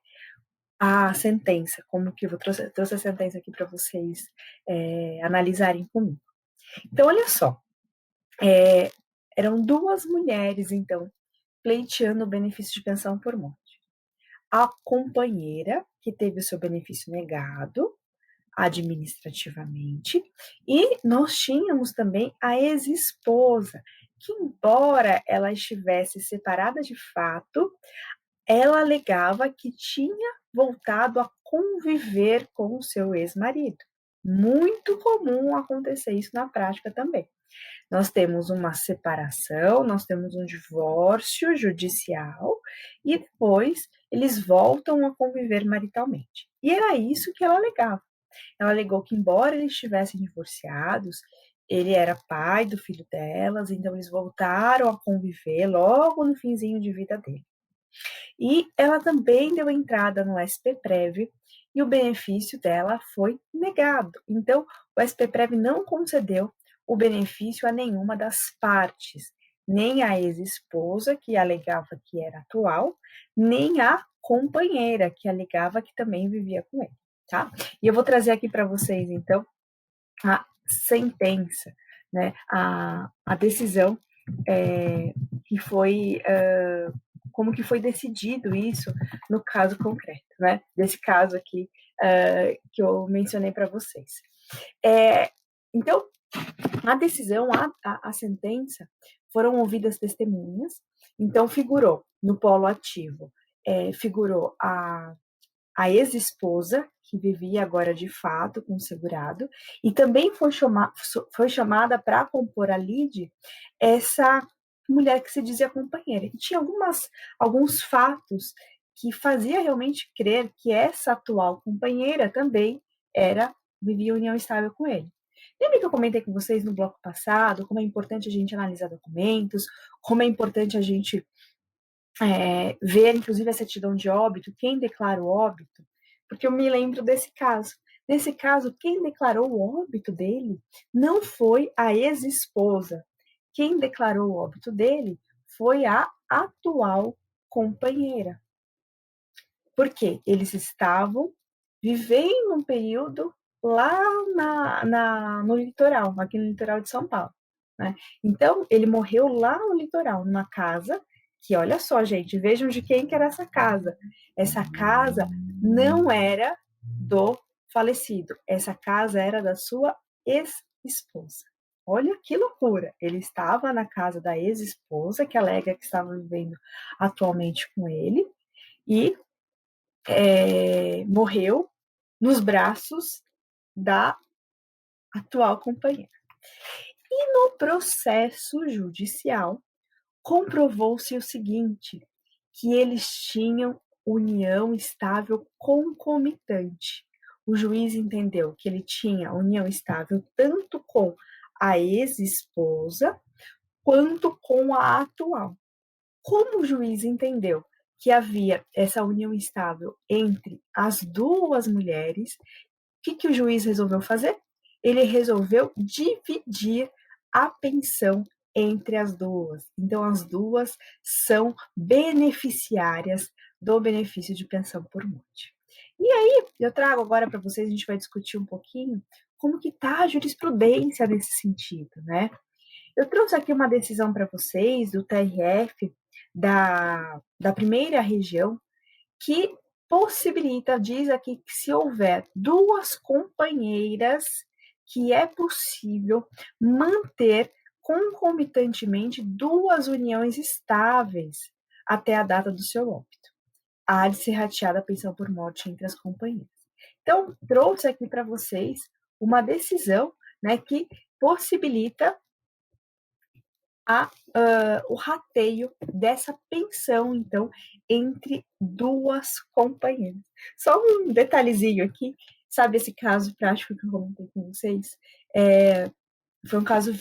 a sentença, como que eu trouxe a sentença aqui para vocês analisarem comigo. Então, olha só, eram 2 mulheres, então, pleiteando o benefício de pensão por morte. A companheira, que teve o seu benefício negado administrativamente, e nós tínhamos também a ex-esposa, que embora ela estivesse separada de fato, ela alegava que tinha voltado a conviver com o seu ex-marido. Muito comum acontecer isso na prática também. Nós temos uma separação, nós temos um divórcio judicial e depois eles voltam a conviver maritalmente. E era isso que ela alegava. Ela alegou que, embora eles estivessem divorciados, ele era pai do filho delas, então eles voltaram a conviver logo no finzinho de vida dele. E ela também deu entrada no SPPrev e o benefício dela foi negado. Então, o SPPrev não concedeu o benefício a nenhuma das partes, nem a ex-esposa, que alegava que era atual, nem a companheira, que alegava que também vivia com ele, tá? E eu vou trazer aqui para vocês, então, a sentença, né, a decisão que foi, como que foi decidido isso no caso concreto, né, desse caso aqui que eu mencionei para vocês. Então, a decisão, a sentença, foram ouvidas testemunhas, então figurou no polo ativo, figurou a ex-esposa, que vivia agora de fato com o segurado, e também foi chamada para compor a lide essa mulher que se dizia companheira. E tinha alguns fatos que fazia realmente crer que essa atual companheira também vivia união estável com ele. Lembra que eu comentei com vocês no bloco passado como é importante a gente analisar documentos, como é importante a gente ver, inclusive, a certidão de óbito, quem declara o óbito, porque eu me lembro desse caso. Nesse caso, quem declarou o óbito dele não foi a ex-esposa. Quem declarou o óbito dele foi a atual companheira. Porque eles estavam vivendo um período lá no litoral, aqui no litoral de São Paulo, né? Então, ele morreu lá no litoral, numa casa que, olha só, gente, vejam de quem que era essa casa. Essa casa não era do falecido, essa casa era da sua ex-esposa. Olha que loucura! Ele estava na casa da ex-esposa, que alega que estava vivendo atualmente com ele, e morreu nos braços da atual companheira. E no processo judicial, comprovou-se o seguinte, que eles tinham união estável concomitante. O juiz entendeu que ele tinha união estável tanto com a ex-esposa quanto com a atual. Como o juiz entendeu que havia essa união estável entre as 2 mulheres, o que o juiz resolveu fazer? Ele resolveu dividir a pensão entre as 2. Então, as 2 são beneficiárias do benefício de pensão por morte. E aí, eu trago agora para vocês, a gente vai discutir um pouquinho como que está a jurisprudência nesse sentido, né? Eu trouxe aqui uma decisão para vocês do TRF da primeira região, que possibilita, diz aqui, que se houver duas companheiras, que é possível manter concomitantemente duas uniões estáveis até a data do seu óbito. Há de ser rateada a pensão por morte entre as companheiras. Então, trouxe aqui para vocês uma decisão, né, que possibilita o rateio dessa pensão, então, entre duas companheiras. Só um detalhezinho aqui, sabe esse caso prático que eu comentei com vocês? Foi um caso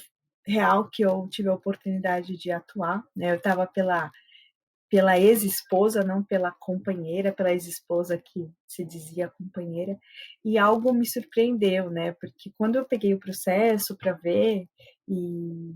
real que eu tive a oportunidade de atuar, né? Eu estava pela ex-esposa, não pela companheira, pela ex-esposa que se dizia companheira, e algo me surpreendeu, né? Porque quando eu peguei o processo para ver e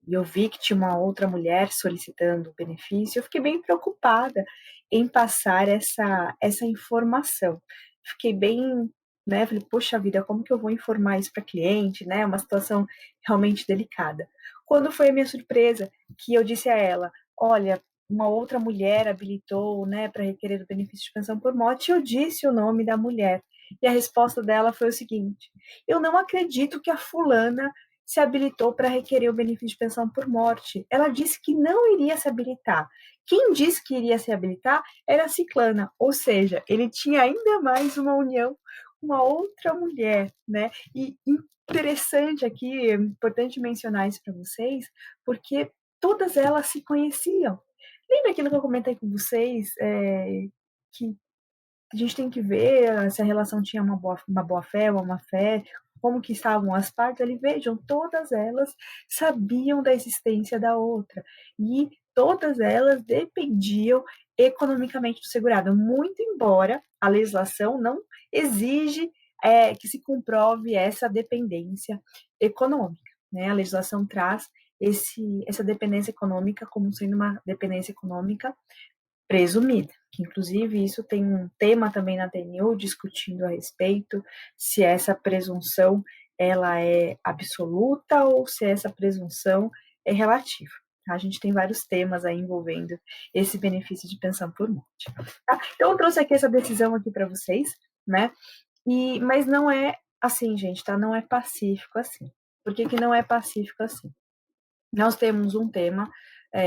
eu vi que tinha uma outra mulher solicitando o benefício, eu fiquei bem preocupada em passar essa informação. Fiquei bem, né? Falei, poxa vida, como que eu vou informar isso para cliente, né? Uma situação realmente delicada. Quando foi a minha surpresa que eu disse a ela, olha, uma outra mulher habilitou, né, para requerer o benefício de pensão por morte, eu disse o nome da mulher. E a resposta dela foi o seguinte: eu não acredito que a fulana se habilitou para requerer o benefício de pensão por morte. Ela disse que não iria se habilitar. Quem disse que iria se habilitar era a ciclana, ou seja, ele tinha ainda mais uma união com uma outra mulher, né? E interessante aqui, é importante mencionar isso para vocês, porque todas elas se conheciam. Lembra aquilo que eu comentei com vocês, que a gente tem que ver se a relação tinha uma boa fé, uma má fé, como que estavam as partes ali. Vejam, todas elas sabiam da existência da outra e todas elas dependiam economicamente do segurado, muito embora a legislação não exige que se comprove essa dependência econômica, né? A legislação traz essa dependência econômica como sendo uma dependência econômica presumida, que inclusive isso tem um tema também na TNU discutindo a respeito se essa presunção ela é absoluta ou se essa presunção é relativa. A gente tem vários temas aí envolvendo esse benefício de pensão por morte. Tá? Então eu trouxe aqui essa decisão aqui para vocês, né? Mas não é assim, gente, tá? Não é pacífico assim. Por que não é pacífico assim? Nós temos um tema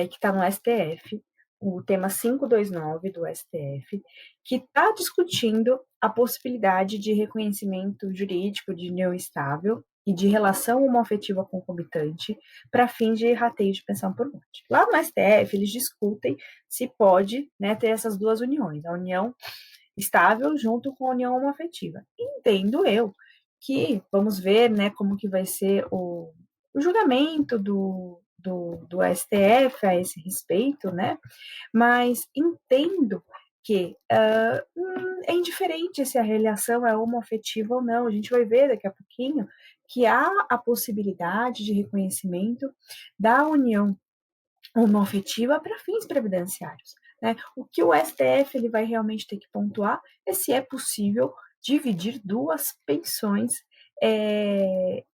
que está no STF, o tema 529 do STF, que está discutindo a possibilidade de reconhecimento jurídico de união estável e de relação homoafetiva concomitante para fins de rateio de pensão por morte. Lá no STF, eles discutem se pode, né, ter essas duas uniões, a união estável junto com a união homoafetiva. Entendo eu que vamos ver, né, como que vai ser o julgamento do STF a esse respeito, né? Mas entendo que é indiferente se a relação é homoafetiva ou não. A gente vai ver daqui a pouquinho que há a possibilidade de reconhecimento da união homoafetiva para fins previdenciários. Né? O que o STF ele vai realmente ter que pontuar é se é possível dividir é,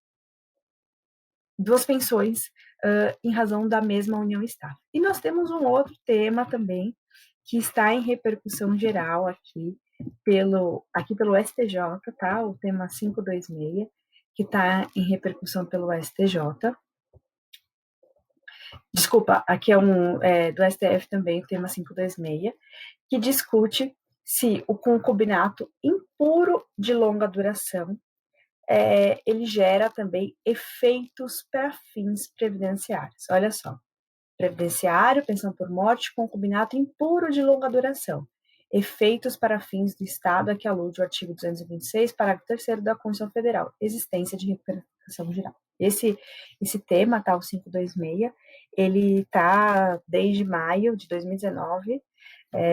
duas pensões em razão da mesma união estável. E nós temos um outro tema também que está em repercussão geral aqui pelo STJ, tá? O tema 526, que está em repercussão pelo STJ. Desculpa, aqui do STF também, o tema 526, que discute se o concubinato impuro de longa duração ele gera também efeitos para fins previdenciários. Olha só, previdenciário, pensão por morte, concubinato impuro de longa duração. Efeitos para fins do Estado a que alude o artigo 226, parágrafo 3º da Constituição Federal. Existência de repercussão geral. Esse tema, tá, o 526, ele tá desde maio de 2019,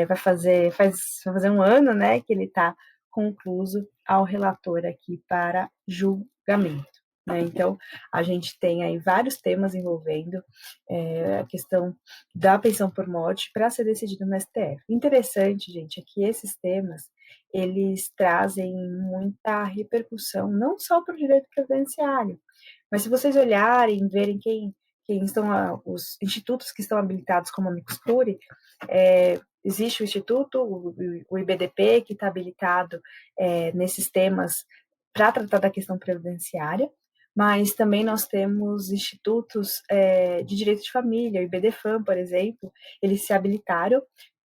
vai fazer um ano, né, que ele está concluso ao relator aqui para julgamento. Né? Então, a gente tem aí vários temas envolvendo a questão da pensão por morte para ser decidido no STF. Interessante, gente, é que esses temas, eles trazem muita repercussão, não só para o direito previdenciário, mas se vocês olharem, verem quem quem estão os institutos que estão habilitados como amicus curiae, existe o instituto, o IBDP, que está habilitado nesses temas para tratar da questão previdenciária, mas também nós temos institutos de direito de família, o IBDFAM, por exemplo, eles se habilitaram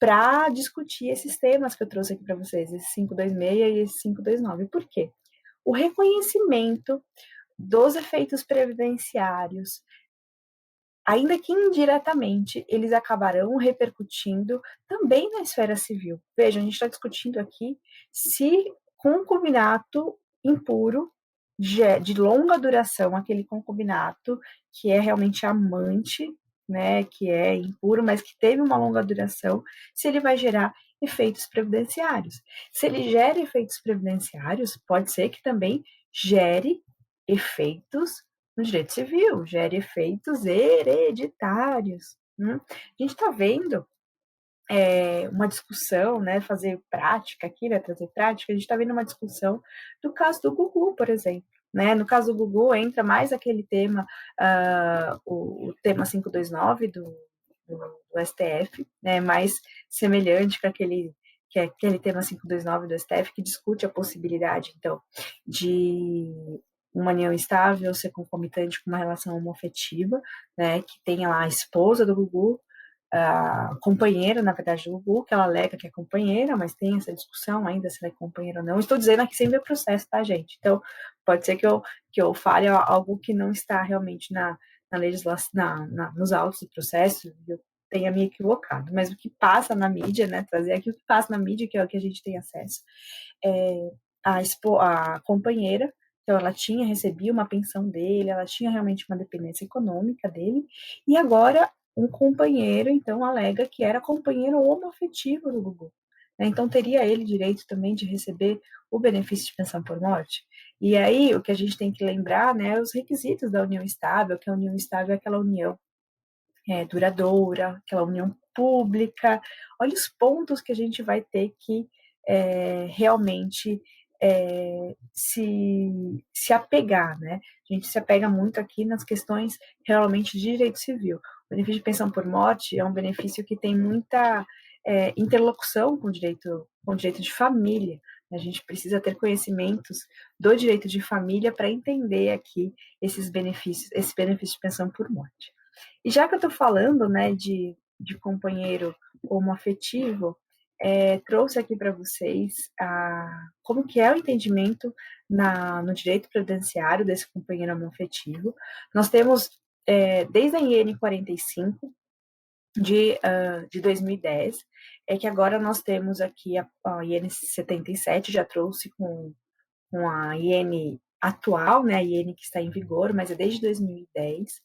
para discutir esses temas que eu trouxe aqui para vocês, esse 526 e esse 529. Por quê? O reconhecimento dos efeitos previdenciários, ainda que indiretamente, eles acabarão repercutindo também na esfera civil. Veja, a gente está discutindo aqui se concubinato impuro de longa duração, aquele concubinato que é realmente amante, né, que é impuro, mas que teve uma longa duração, se ele vai gerar efeitos previdenciários. Se ele gera efeitos previdenciários, pode ser que também gere efeitos no direito civil, gera efeitos hereditários. Né? A gente está vendo uma discussão, né, fazer prática aqui, né, trazer prática, a gente está vendo uma discussão do caso do Gugu, por exemplo. Né? No caso do Gugu, entra mais aquele tema, o tema 529 do STF, né, mais semelhante que é aquele tema 529 do STF, que discute a possibilidade, então, de uma união estável ser concomitante com uma relação homoafetiva, né, que tenha lá a esposa do Gugu, a companheira, na verdade, do Gugu, que ela alega que é companheira, mas tem essa discussão ainda se ela é companheira ou não. Estou dizendo aqui sempre é processo, tá, gente? Então, pode ser que eu fale algo que não está realmente na legislação, nos autos do processo, eu tenha me equivocado, mas o que passa na mídia, né, trazer aqui o que passa na mídia, que é o que a gente tem acesso, a companheira, então ela recebia uma pensão dele, ela tinha realmente uma dependência econômica dele, e agora um companheiro, então, alega que era companheiro homoafetivo do Gugu. Então, teria ele direito também de receber o benefício de pensão por morte? E aí, o que a gente tem que lembrar, né, os requisitos da união estável, que a união estável é aquela união duradoura, aquela união pública. Olha os pontos que a gente vai ter que realmente se apegar, né? A gente se apega muito aqui nas questões realmente de direito civil. O benefício de pensão por morte é um benefício que tem muita interlocução com o direito de família. A gente precisa ter conhecimentos do direito de família para entender aqui esse benefício de pensão por morte. E já que eu estou falando, né, de companheiro homoafetivo, trouxe aqui para vocês como que é o entendimento no direito previdenciário desse companheiro homoafetivo. Nós temos, desde a IN 45, de 2010, que agora nós temos aqui a IN 77, já trouxe com a IN atual, né, a IN que está em vigor, mas é desde 2010,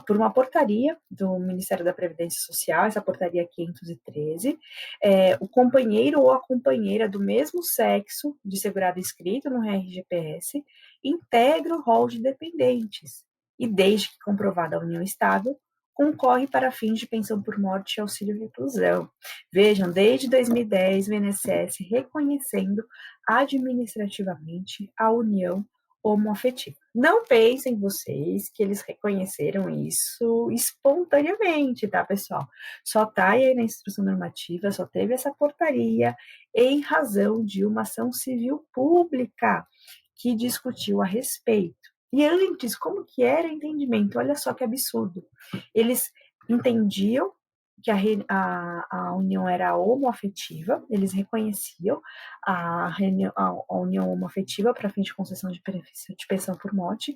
por uma portaria do Ministério da Previdência Social, essa portaria 513, o companheiro ou a companheira do mesmo sexo de segurado inscrito no RGPS integra o rol de dependentes e, desde que comprovada a união estável, concorre para fins de pensão por morte e auxílio reclusão. Vejam, desde 2010, o INSS reconhecendo administrativamente a união homoafetiva. Não pensem vocês que eles reconheceram isso espontaneamente, tá, pessoal? Só tá aí na instrução normativa, só teve essa portaria em razão de uma ação civil pública que discutiu a respeito. E antes, como que era o entendimento? Olha só que absurdo. Eles entendiam que a união era homoafetiva, eles reconheciam a união homoafetiva para fim de concessão de benefício de pensão por morte,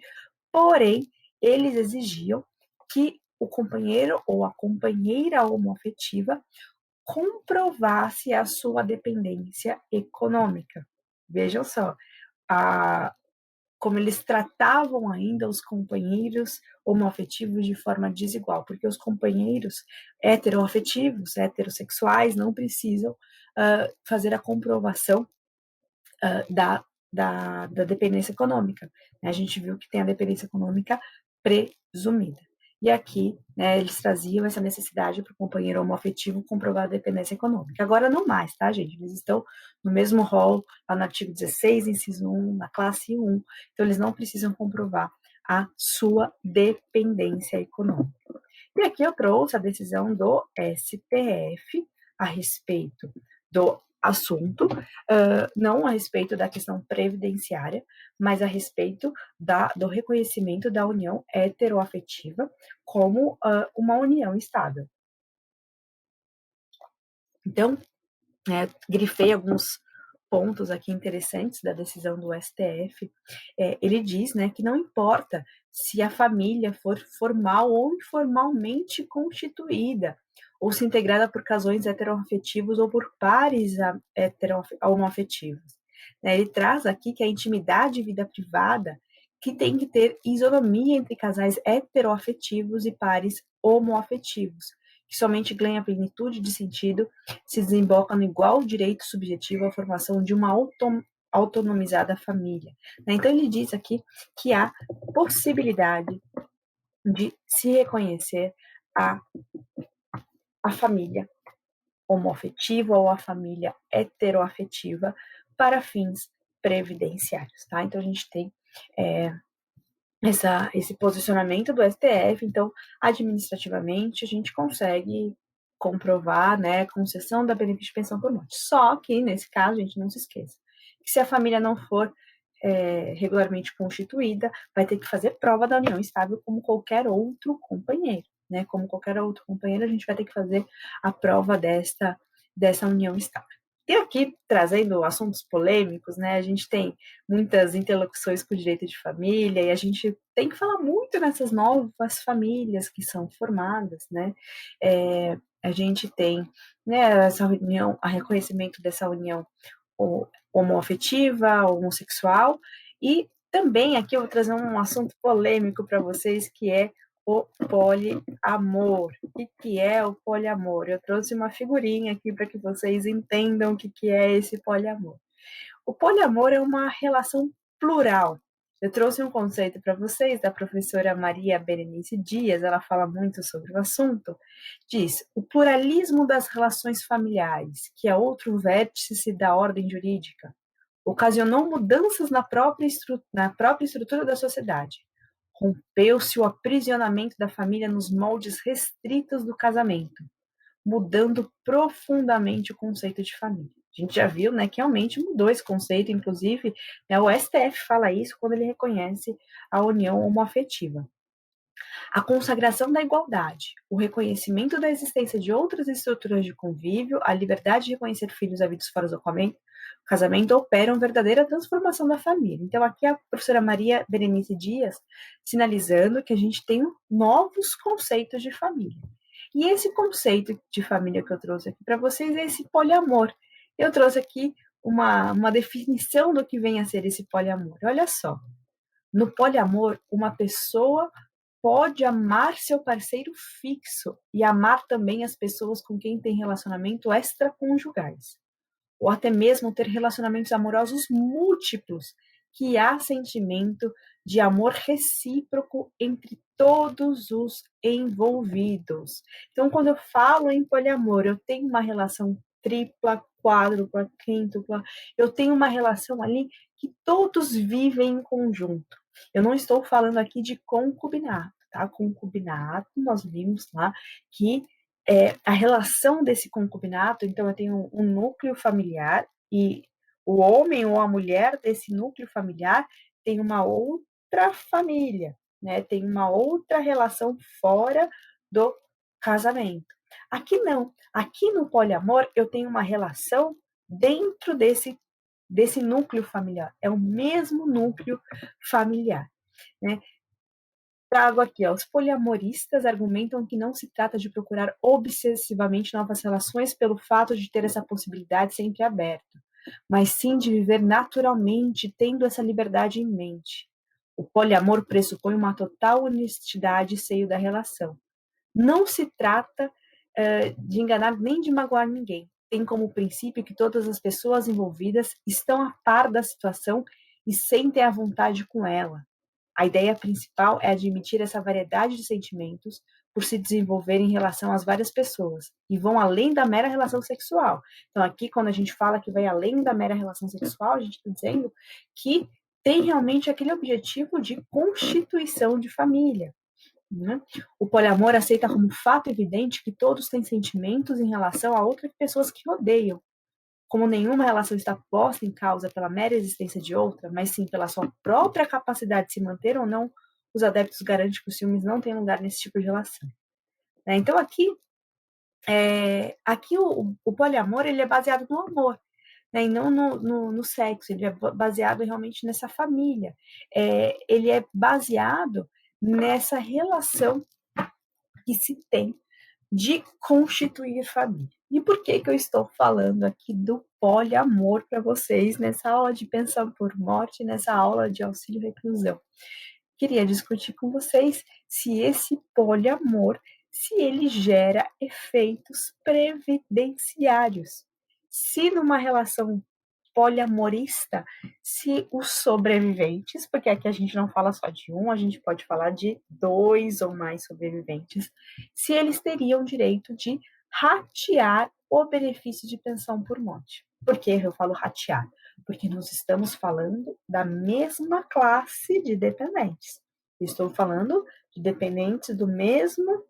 porém, eles exigiam que o companheiro ou a companheira homoafetiva comprovasse a sua dependência econômica. Vejam só, como eles tratavam ainda os companheiros homoafetivos de forma desigual, porque os companheiros heteroafetivos, heterossexuais, não precisam fazer a comprovação da dependência econômica. A gente viu que tem a dependência econômica presumida. E aqui, né, eles traziam essa necessidade para o companheiro homoafetivo comprovar a dependência econômica. Agora não mais, tá, gente? Eles estão no mesmo rol, lá no artigo 16, inciso 1, na classe 1. Então, eles não precisam comprovar a sua dependência econômica. E aqui eu trouxe a decisão do STF a respeito do assunto, não a respeito da questão previdenciária, mas a respeito do reconhecimento da união heteroafetiva como uma união estável. Então, grifei alguns pontos aqui interessantes da decisão do STF. Ele diz, né, que não importa se a família for formal ou informalmente constituída, ou se integrada por casais heteroafetivos ou por pares homoafetivos. Ele traz aqui que a intimidade e vida privada que tem que ter isonomia entre casais heteroafetivos e pares homoafetivos, que somente ganha plenitude de sentido se desemboca no igual direito subjetivo à formação de uma autonomizada família. Então, ele diz aqui que há possibilidade de se reconhecer a família homoafetiva ou a família heteroafetiva para fins previdenciários, tá? Então, a gente tem esse posicionamento do STF, então, administrativamente, a gente consegue comprovar, né, concessão da benefício de pensão por morte. Só que, nesse caso, a gente não se esqueça, que se a família não for regularmente constituída, vai ter que fazer prova da união estável como qualquer outro companheiro, né? Como qualquer outro companheiro, a gente vai ter que fazer a prova dessa união estável. E aqui, trazendo assuntos polêmicos, né, a gente tem muitas interlocuções com o direito de família e a gente tem que falar muito nessas novas famílias que são formadas, né, a gente tem, né, essa união, a reconhecimento dessa união homoafetiva, homossexual, e também aqui eu vou trazer um assunto polêmico para vocês, que é o poliamor. O que é o poliamor? Eu trouxe uma figurinha aqui para que vocês entendam o que é esse poliamor. O poliamor é uma relação plural. Eu trouxe um conceito para vocês da professora Maria Berenice Dias, ela fala muito sobre o assunto. Diz: o pluralismo das relações familiares, que é outro vértice da ordem jurídica, ocasionou mudanças na própria estrutura da sociedade. Rompeu-se o aprisionamento da família nos moldes restritos do casamento, mudando profundamente o conceito de família. A gente já viu, né, que realmente mudou esse conceito, inclusive, né, o STF fala isso quando ele reconhece a união homoafetiva. A consagração da igualdade, o reconhecimento da existência de outras estruturas de convívio, a liberdade de reconhecer filhos havidos fora do casamento operam verdadeira transformação da família. Então, aqui a professora Maria Berenice Dias sinalizando que a gente tem novos conceitos de família. E esse conceito de família que eu trouxe aqui para vocês é esse poliamor. Eu trouxe aqui uma definição do que vem a ser esse poliamor. Olha só, no poliamor, uma pessoa pode amar seu parceiro fixo e amar também as pessoas com quem tem relacionamento extraconjugais, ou até mesmo ter relacionamentos amorosos múltiplos, que há sentimento de amor recíproco entre todos os envolvidos. Então, quando eu falo em poliamor, eu tenho uma relação tripla, quádrupla, quíntupla, eu tenho uma relação ali que todos vivem em conjunto. Eu não estou falando aqui de concubinato, tá? Concubinato, nós vimos lá que a relação desse concubinato, então eu tenho um núcleo familiar e o homem ou a mulher desse núcleo familiar tem uma outra família, né? Tem uma outra relação fora do casamento. Aqui não. Aqui no poliamor eu tenho uma relação dentro desse núcleo familiar. É o mesmo núcleo familiar, né? Trago aqui, ó, os poliamoristas argumentam que não se trata de procurar obsessivamente novas relações pelo fato de ter essa possibilidade sempre aberta, mas sim de viver naturalmente, tendo essa liberdade em mente. O poliamor pressupõe uma total honestidade e seio da relação. Não se trata de enganar nem de magoar ninguém. Tem como princípio que todas as pessoas envolvidas estão a par da situação e sentem à vontade com ela. A ideia principal é admitir essa variedade de sentimentos por se desenvolver em relação às várias pessoas e vão além da mera relação sexual. Então, aqui, quando a gente fala que vai além da mera relação sexual, a gente está dizendo que tem realmente aquele objetivo de constituição de família, né? O poliamor aceita como fato evidente que todos têm sentimentos em relação a outras pessoas que odeiam, como nenhuma relação está posta em causa pela mera existência de outra, mas sim pela sua própria capacidade de se manter ou não, os adeptos garantem que os ciúmes não têm lugar nesse tipo de relação. Né? Então aqui o poliamor ele é baseado no amor, né? E não no sexo, ele é baseado realmente nessa família. Ele é baseado nessa relação que se tem de constituir família. E por que eu estou falando aqui do poliamor para vocês nessa aula de pensão por morte, nessa aula de auxílio reclusão? Queria discutir com vocês se esse poliamor, se ele gera efeitos previdenciários. Se numa relação poliamorista, se os sobreviventes, porque aqui a gente não fala só de um, a gente pode falar de 2 ou mais sobreviventes, se eles teriam direito de ratear o benefício de pensão por morte. Por que eu falo ratear? Porque nós estamos falando da mesma classe de dependentes. Estou falando de dependentes do mesmo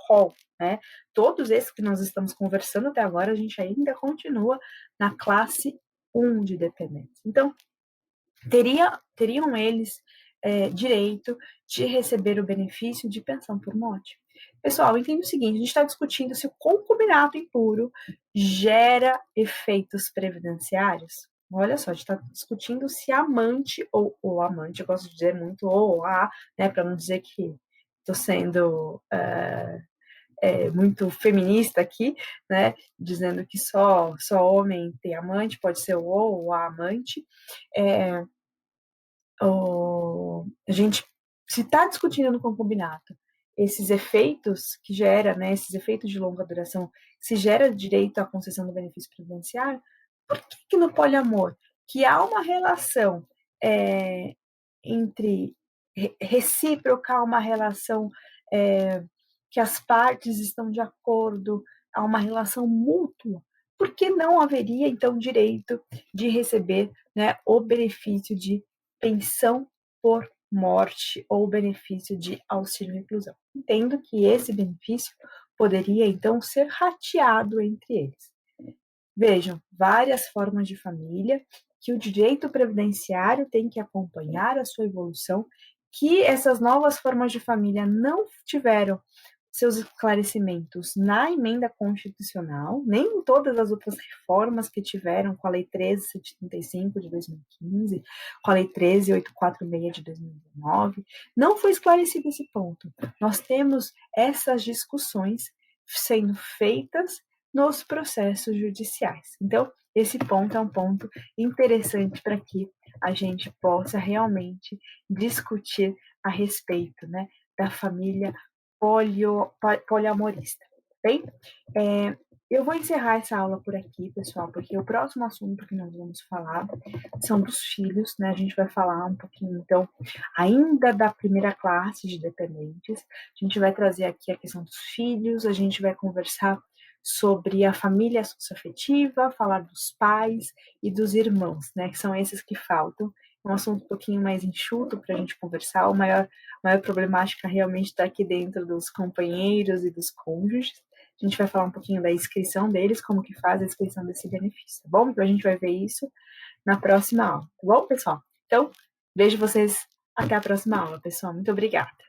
rol, né? Todos esses que nós estamos conversando até agora, a gente ainda continua na classe 1 de dependentes. Então, teriam eles direito de receber o benefício de pensão por morte. Pessoal, entenda o seguinte, a gente está discutindo se o concubinato impuro gera efeitos previdenciários. Olha só, a gente está discutindo se amante, ou o amante, eu gosto de dizer muito ou a, né, para não dizer que estou sendo muito feminista aqui, né, dizendo que só homem tem amante, pode ser o ou a amante. A gente se está discutindo no concubinato esses efeitos que gera, né, esses efeitos de longa duração, se gera direito à concessão do benefício previdenciário, por que no poliamor, que há uma relação entre recíproca, uma relação que as partes estão de acordo, há uma relação mútua, por que não haveria, então, direito de receber, né, o benefício de pensão por morte ou benefício de auxílio reclusão? Entendo que esse benefício poderia, então, ser rateado entre eles. Vejam, várias formas de família, que o direito previdenciário tem que acompanhar a sua evolução, que essas novas formas de família não tiveram seus esclarecimentos na emenda constitucional, nem em todas as outras reformas que tiveram com a Lei 13.735 de 2015, com a Lei 13.846 de 2019, não foi esclarecido esse ponto. Nós temos essas discussões sendo feitas nos processos judiciais. Então, esse ponto é um ponto interessante para que a gente possa realmente discutir a respeito, né, da família poliamorista, bem? Eu vou encerrar essa aula por aqui, pessoal, porque o próximo assunto que nós vamos falar são dos filhos, né? A gente vai falar um pouquinho, então, ainda da primeira classe de dependentes. A gente vai trazer aqui a questão dos filhos, a gente vai conversar sobre a família socioafetiva, falar dos pais e dos irmãos, né? Que são esses que faltam. É um assunto um pouquinho mais enxuto para a gente conversar. A maior problemática realmente está aqui dentro dos companheiros e dos cônjuges. A gente vai falar um pouquinho da inscrição deles, como que faz a inscrição desse benefício, tá bom? Então a gente vai ver isso na próxima aula, tá bom, pessoal? Então, vejo vocês até a próxima aula, pessoal. Muito obrigada.